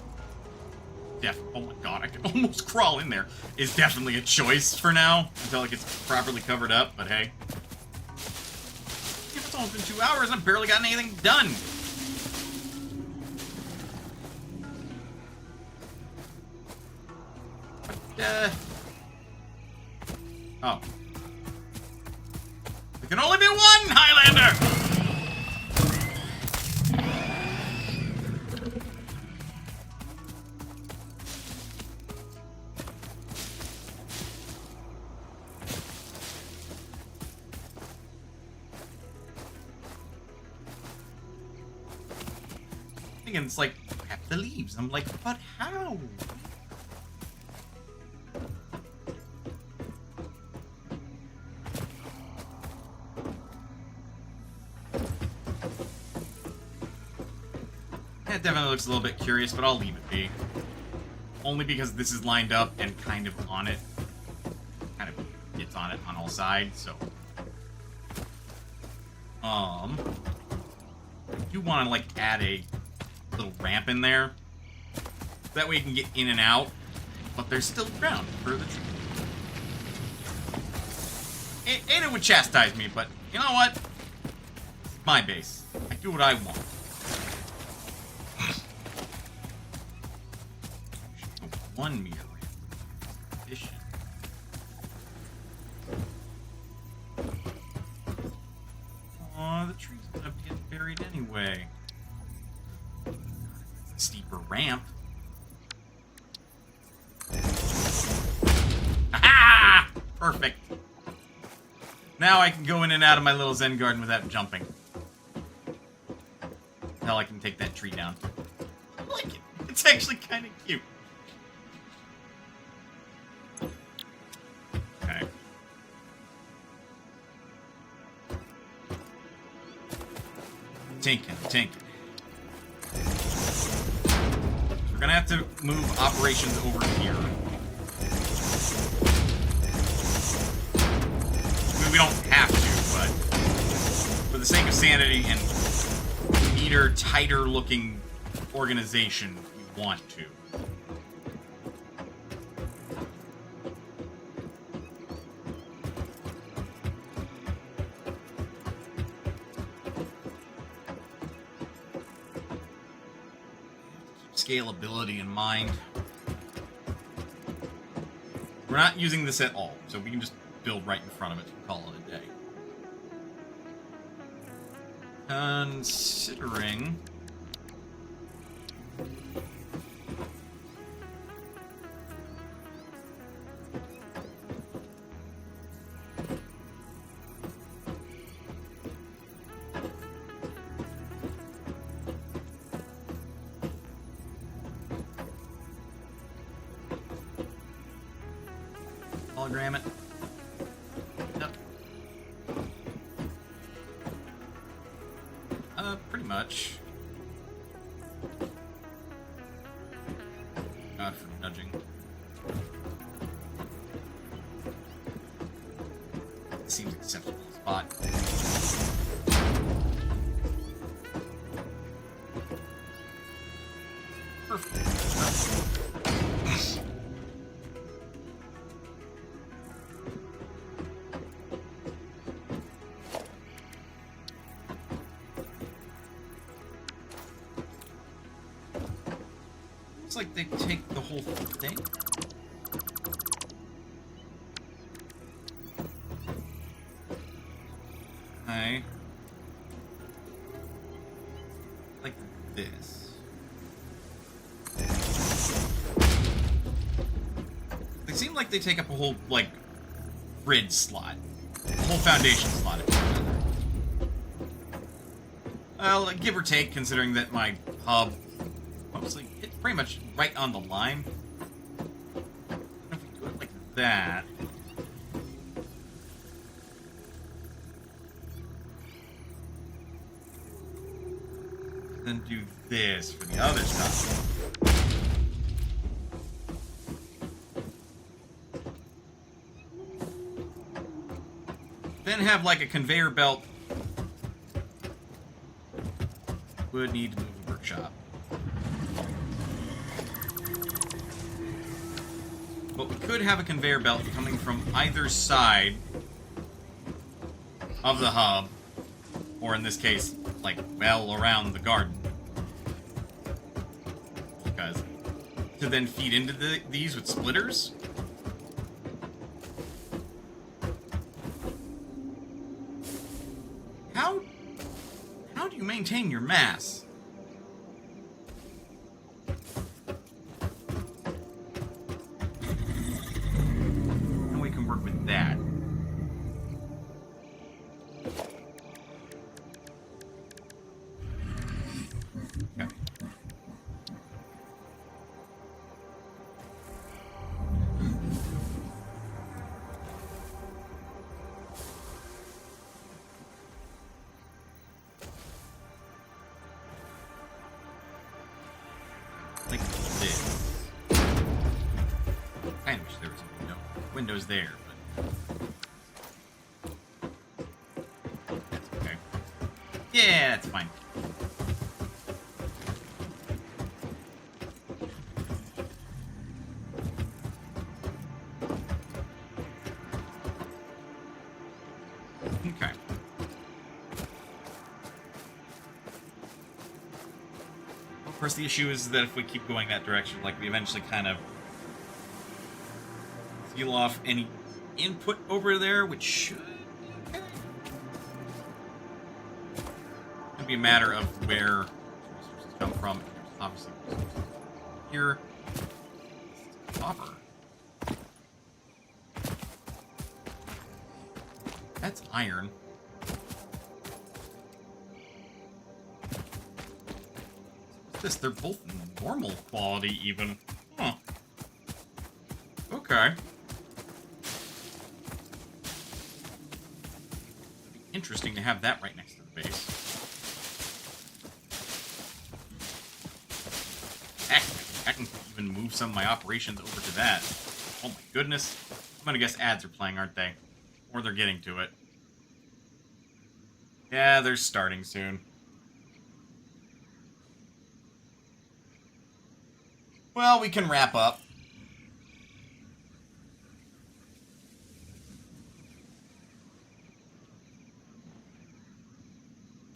oh my god, I can almost crawl in there. Is definitely a choice for now until it gets properly covered up, but hey. It's almost been 2 hours and I've barely gotten anything done. But, oh. There can only be one Highlander! And it's like, grab the leaves. I'm like, but how? That definitely looks a little bit curious, but I'll leave it be. Only because this is lined up and kind of on it. Kind of gets on it on all sides, so. I do want to, like, add a little ramp in there. That way you can get in and out, but there's still ground for the tree. Ada would chastise me, but you know what? It's my base. I do what I want. 1 meter ramp. Efficient. Aw, the tree's gonna get buried anyway. Steeper ramp. Aha! Perfect. Now I can go in and out of my little Zen garden without jumping. Hell, I can take that tree down. I like it. It's actually kind of cute. Okay. Tinkin'. We're gonna have to move operations over here. I mean, we don't have to, but for the sake of sanity and neater, tighter looking organization, we want to. scalability in mind. We're not using this at all, so we can just build right in front of it and call it a day. Considering... hologram it. Yep. Pretty much. God for nudging. Seems acceptable spot. Perfect. Looks like they take the whole thing. Okay. Like this. They seem like they take up a whole, like, grid slot. A whole foundation slot. Well, give or take, considering that my hub... Mostly, it's pretty much right on the line. If we do it like that... Then do this for the other side. Then have like a conveyor belt. Would need to move the workshop. But we could have a conveyor belt coming from either side of the hub, or in this case, like, well around the garden. Because to then feed into these with splitters. How do you maintain your mass? And we can work with that. Okay. Like this. I wish there was a window. Window's there, but that's okay. Yeah, that's fine. Okay. Of course, the issue is that if we keep going that direction, like, we eventually kind of seal off any input over there, which should be okay. It'll be a matter of where resources come from. There's obviously resources here. Copper. That's iron. This, they're both normal quality even. Huh. Okay. Interesting to have that right next to the base. Heck, I can even move some of my operations over to that. Oh my goodness. I'm gonna guess ads are playing, aren't they? Or they're getting to it. Yeah, they're starting soon. Well, we can wrap up.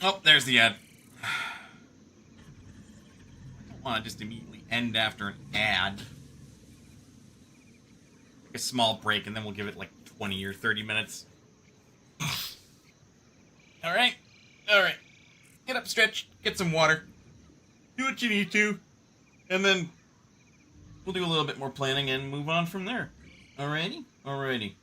Oh, there's the ad. I don't want to just immediately end after an ad. Take a small break, and then we'll give it like 20 or 30 minutes. Alright? Alright. Get up, stretch, get some water. Do what you need to. And then we'll do a little bit more planning and move on from there. Alrighty? Alrighty.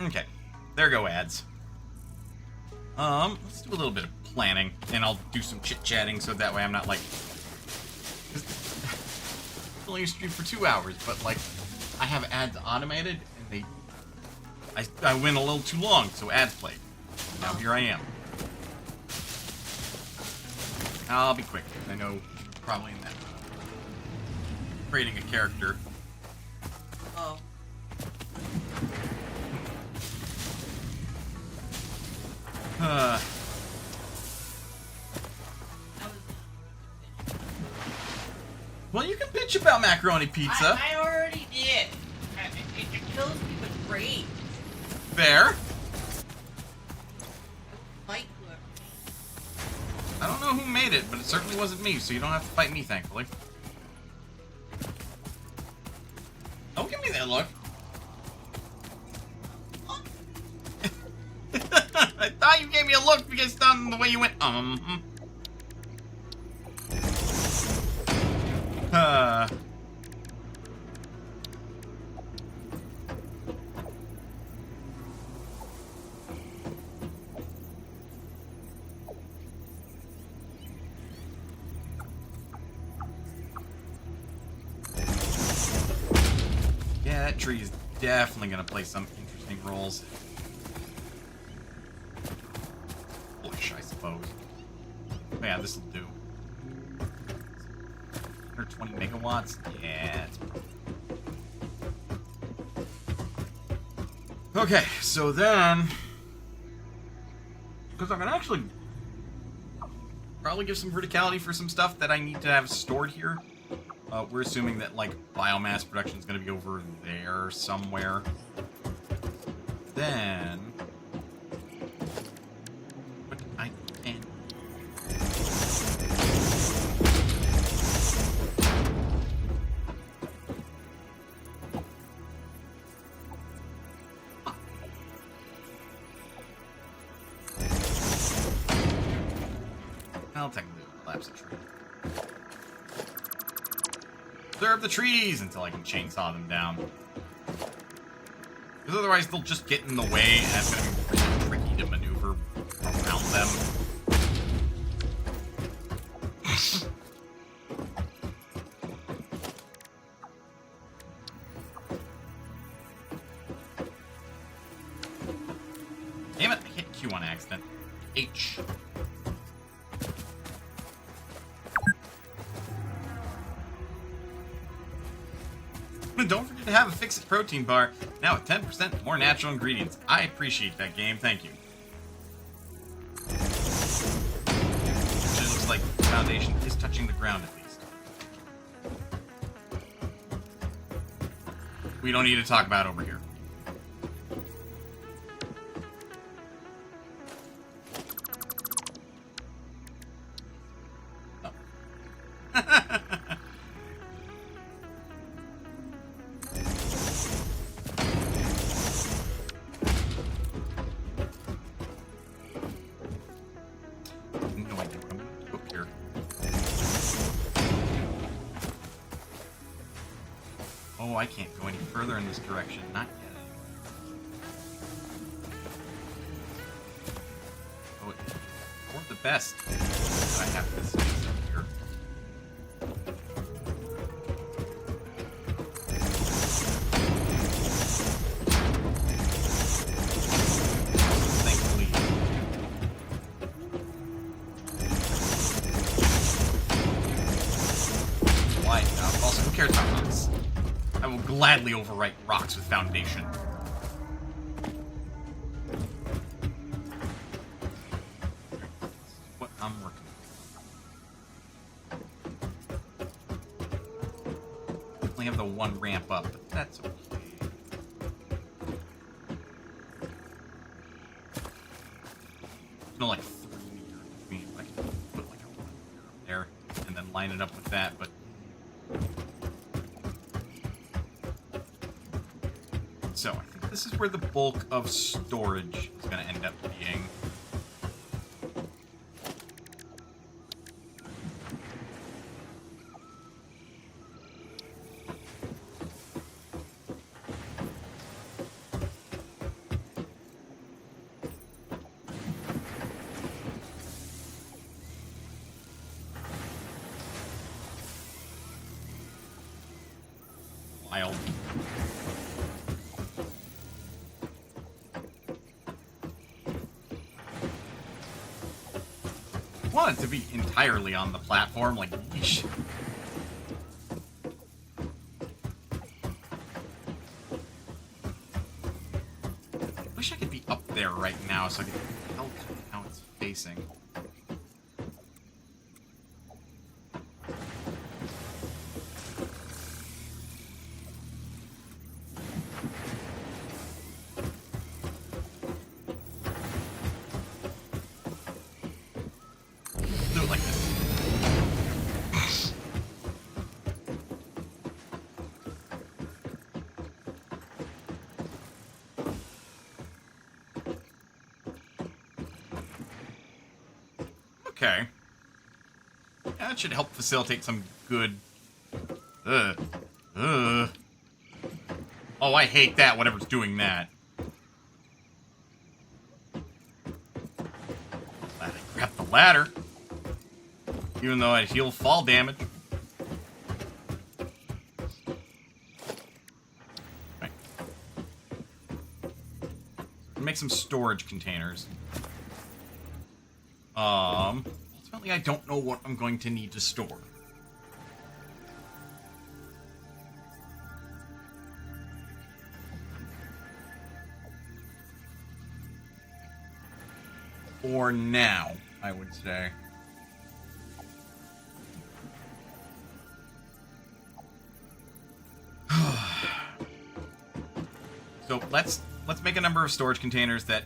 Okay, there go ads. Let's do a little bit of planning, and I'll do some chit-chatting so that way I'm not like... only stream for 2 hours, but like, I have ads automated, and I went a little too long, so ads played. Now here I am. I'll be quick, I know probably in that. Creating a character. Oh. Well, you can bitch about macaroni pizza. I already did. It kills me with rage. Fair. Fight whoever. I don't know who made it, but it certainly wasn't me, so you don't have to fight me, thankfully. Don't give me that look. I thought you gave me a look because the way you went, Yeah, that tree is definitely gonna play some interesting roles. Bush, I suppose. Oh, yeah, this'll do. 120 megawatts? Yeah. Okay, so then... Because I can actually probably give some verticality for some stuff that I need to have stored here. We're assuming that, like, biomass production is going to be over there somewhere. Then... But I can... I'll technically collapse the tree. Preserve the trees until I can chainsaw them down. Because otherwise they'll just get in the way, and it's going to be really tricky to maneuver around them. Damn it, I hit Q on accident. H. Don't forget to have a Fix-It protein bar, now with 10% more natural ingredients. I appreciate that, game. Thank you. Actually, looks like the foundation is touching the ground at least. We don't need to talk about it over here. Oh, I can't go any further in this direction. Not yet. Oh, or the best. I have this space up here. Thankfully. Wide enough. Also, who cares about rocks? I will gladly overwrite rocks with foundation. What I'm working with. Only have the one ramp up, but that's okay. No, like 3 meters between. I can put like a 1 meter up there and then line it up with that, but. So, I think this is where the bulk of storage is going to end up being. Wild. I want it to be entirely on the platform, like, yeesh. Wish I could be up there right now so I could tell how it's facing. Do it like this. Okay. Yeah, that should help facilitate some good... Oh, I hate that, whatever's doing that. Glad I grabbed the ladder. Even though I heal fall damage. Okay. Make some storage containers. Ultimately, I don't know what I'm going to need to store. for now, I would say. So let's make a number of storage containers that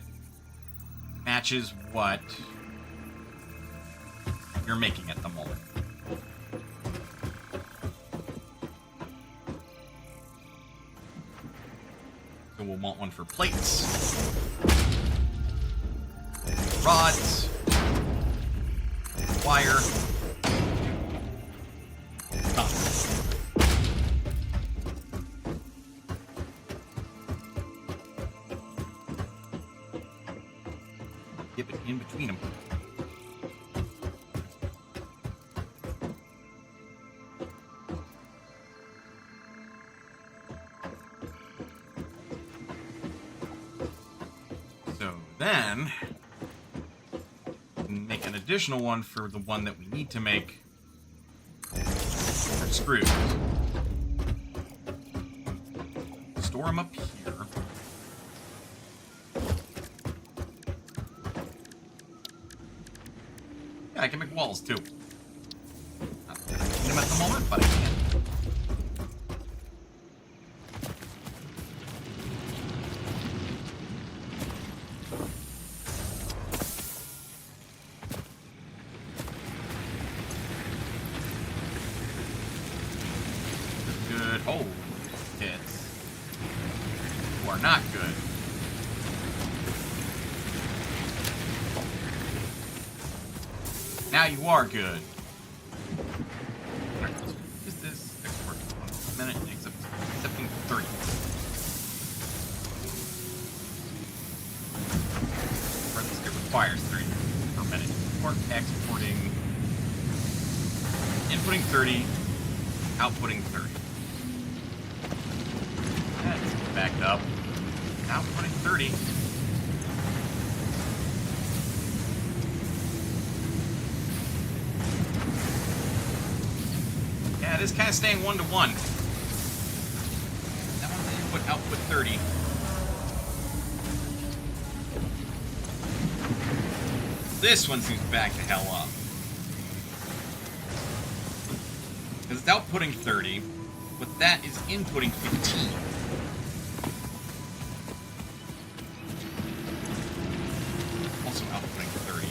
matches what you're making at the moment. So we'll want one for plates, rods, wire, copper. Dip it in between them. So then, make an additional one for the one that we need to make for screws. Store them up here. Yeah, I can make walls too. Not that I need them at the moment, but I can. Good. Oh, hits. You are not good. Now you are good. Alright, let's use this. Export 1 minute, accepting 30. It requires 30 per minute. Or exporting. Inputting 30, outputting 30. That's backed up. Outputting 30. Yeah, it is kind of staying 1-to-1. That one's input, output 30. This one seems back the hell up. Because it's outputting 30, but that is inputting 15. Also outputting 30.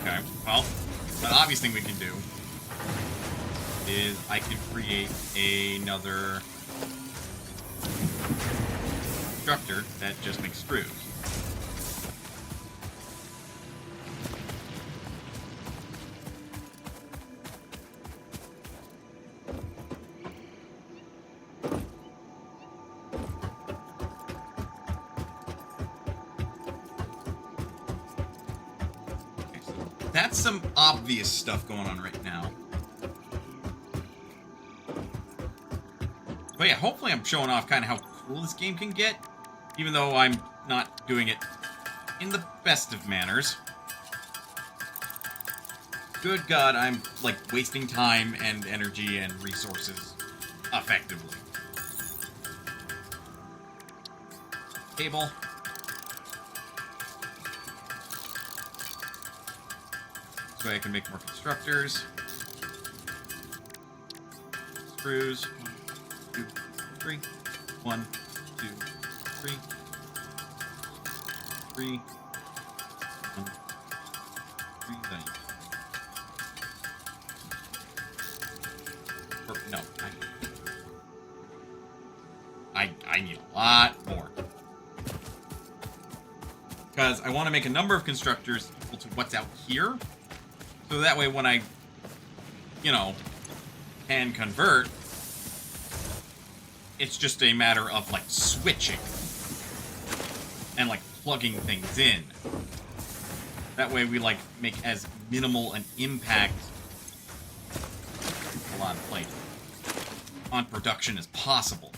Okay, well, the obvious thing we can do is I can create another constructor that just makes screws. Okay, so that's some obvious stuff going on right now. But yeah, hopefully I'm showing off kind of how cool this game can get, even though I'm not doing it in the best of manners. Good God, I'm, like, wasting time and energy and resources effectively. Cable. So I can make more constructors. Screws. 1, 2, 3. 1, 2, 3. 3. 1, 3. Then. Or, no. I need a lot more. Because I want to make a number of constructors equal to what's out here. So that way when I, you know, can convert, it's just a matter of, like, switching. And, like, plugging things in. That way we, like, make as minimal an impact, a lot of plates, on production as possible.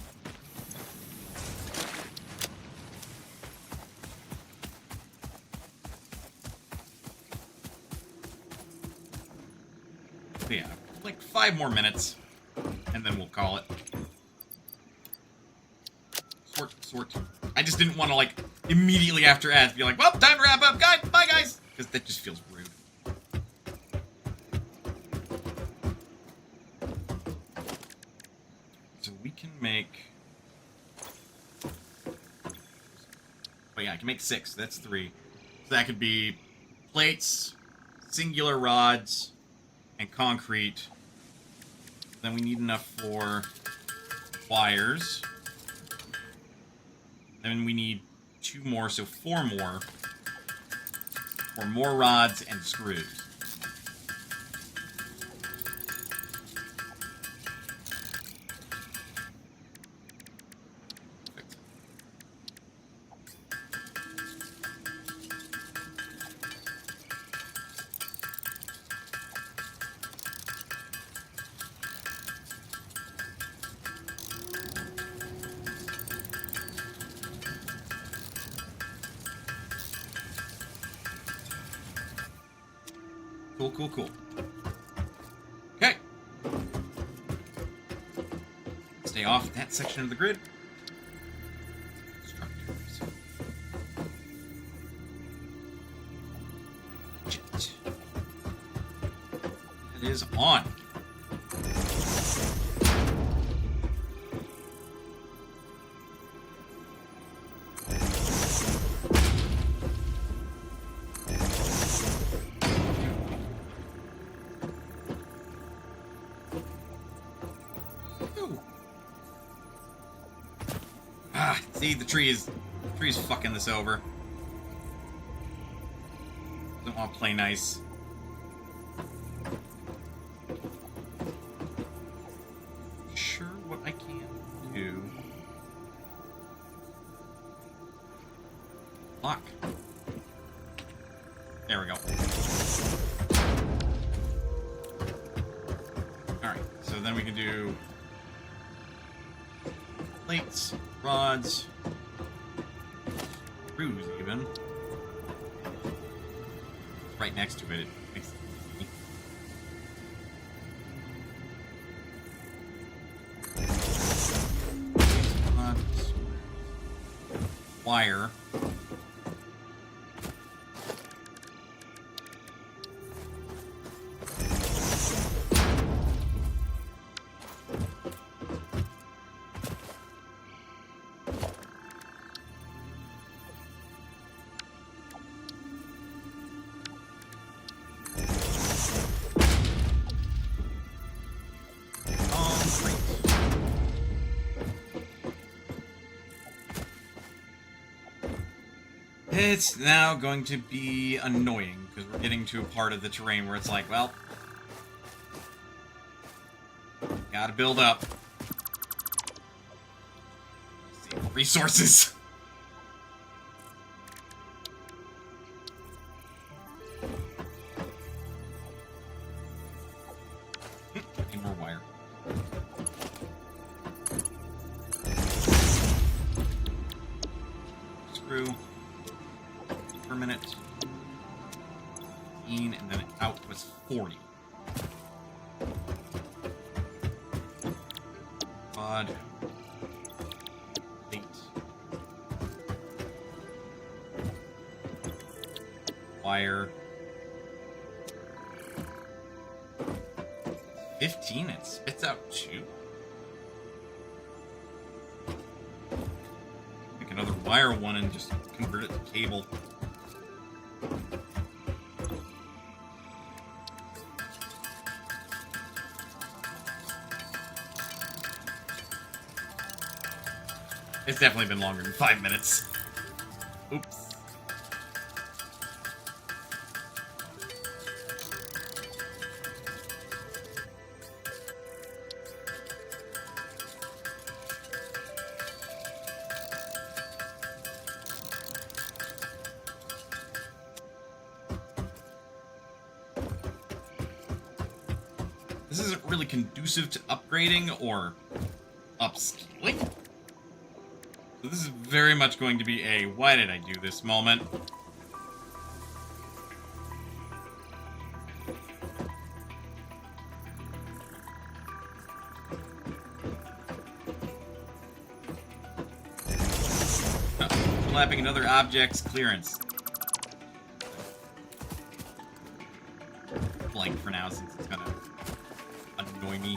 So yeah, like 5 more minutes, and then we'll call it. Sort. I just didn't want to, like, immediately after ads be like, well, time to wrap up, guys. Bye, guys. Because that just feels rude. So we can make... Oh, yeah, I can make 6. That's 3. So that could be plates, singular rods, and concrete. Then we need enough for wires. Then we need 2 more, so 4 more. For more rods and screws. Perfect. Cool. Okay. Stay off that section of the grid. Structures. Shit. It is on. See, the tree's fucking this over. Don't want to play nice. Sure, what I can do. Lock. There we go. Alright, so then we can do plates, rods, screws even. Right next to it. It makes it easy. Rods, wire. It's now going to be annoying, because we're getting to a part of the terrain where it's like, well, gotta build up. Save resources. Need more wire. Screw. Per minute. 15, and then out was 40. Pod. Plate. Wire. 15, it spits out 2. Make another wire one and just convert it to cable. It's definitely been longer than 5 minutes. Oops. This isn't really conducive to upgrading or upscaling. So this is very much going to be a why did I do this moment. Overlapping another object's clearance. Blank for now since it's gonna annoy me.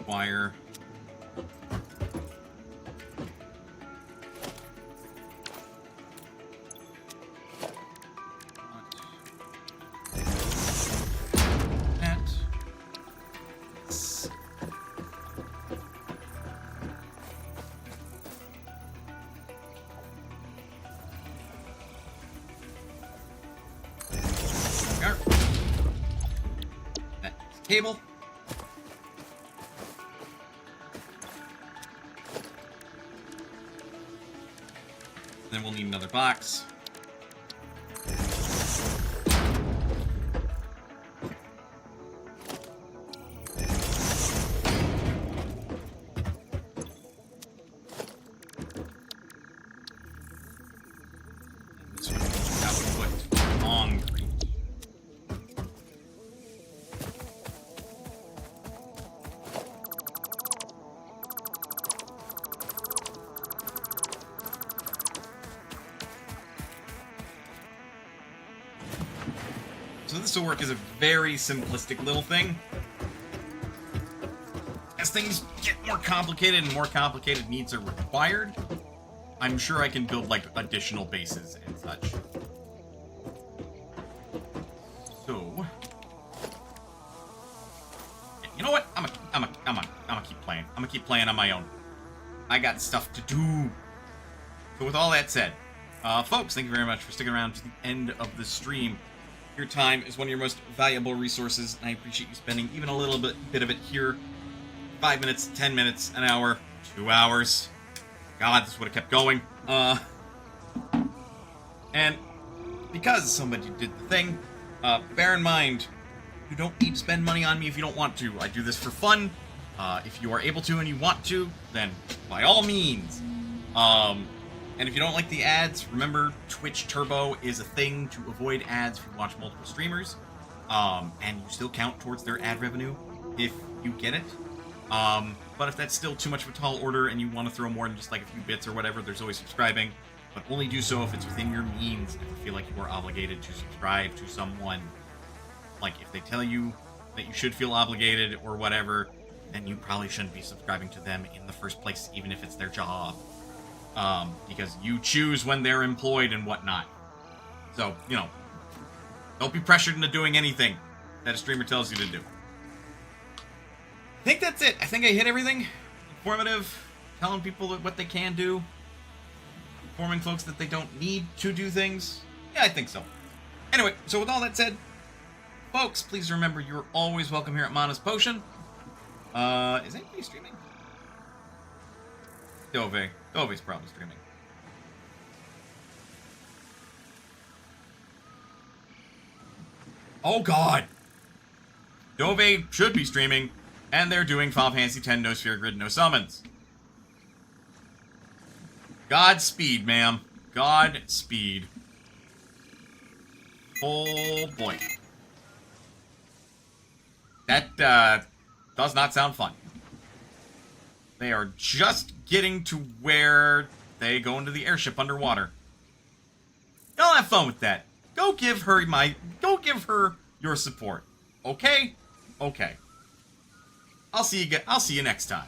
Wire. Cable. Then we'll need another box. This one output concrete. So this will work as a very simplistic little thing. As things get more complicated and more complicated needs are required, I'm sure I can build like additional bases and such. So, you know what? I'm gonna keep playing. I'm gonna keep playing on my own. I got stuff to do. So with all that said, folks, thank you very much for sticking around to the end of the stream. Your time is one of your most valuable resources, and I appreciate you spending even a little bit of it here. 5 minutes, 10 minutes, an hour, 2 hours. God, this would have kept going. And because somebody did the thing, bear in mind, you don't need to spend money on me if you don't want to. I do this for fun. If you are able to and you want to, then by all means. And if you don't like the ads, remember Twitch Turbo is a thing to avoid ads if you watch multiple streamers. And you still count towards their ad revenue if you get it. But if that's still too much of a tall order and you want to throw more than just like a few bits or whatever, there's always subscribing. But only do so if it's within your means, if you feel like you are obligated to subscribe to someone. Like, if they tell you that you should feel obligated or whatever, then you probably shouldn't be subscribing to them in the first place, even if it's their job. Because you choose when they're employed and whatnot. So, you know, don't be pressured into doing anything that a streamer tells you to do. I think that's it. I think I hit everything. Informative, telling people what they can do, informing folks that they don't need to do things. Yeah, I think so. Anyway, so with all that said, folks, please remember you're always welcome here at Mana's Potion. Is anybody streaming? Dove's probably streaming. Oh god! Dove should be streaming, and they're doing Final Fantasy X No Sphere Grid No Summons. Godspeed, ma'am. Godspeed. Oh boy. That does not sound fun. They are just getting to where they go into the airship underwater. Y'all have fun with that. Go give her your support. Okay? Okay. I'll see you next time.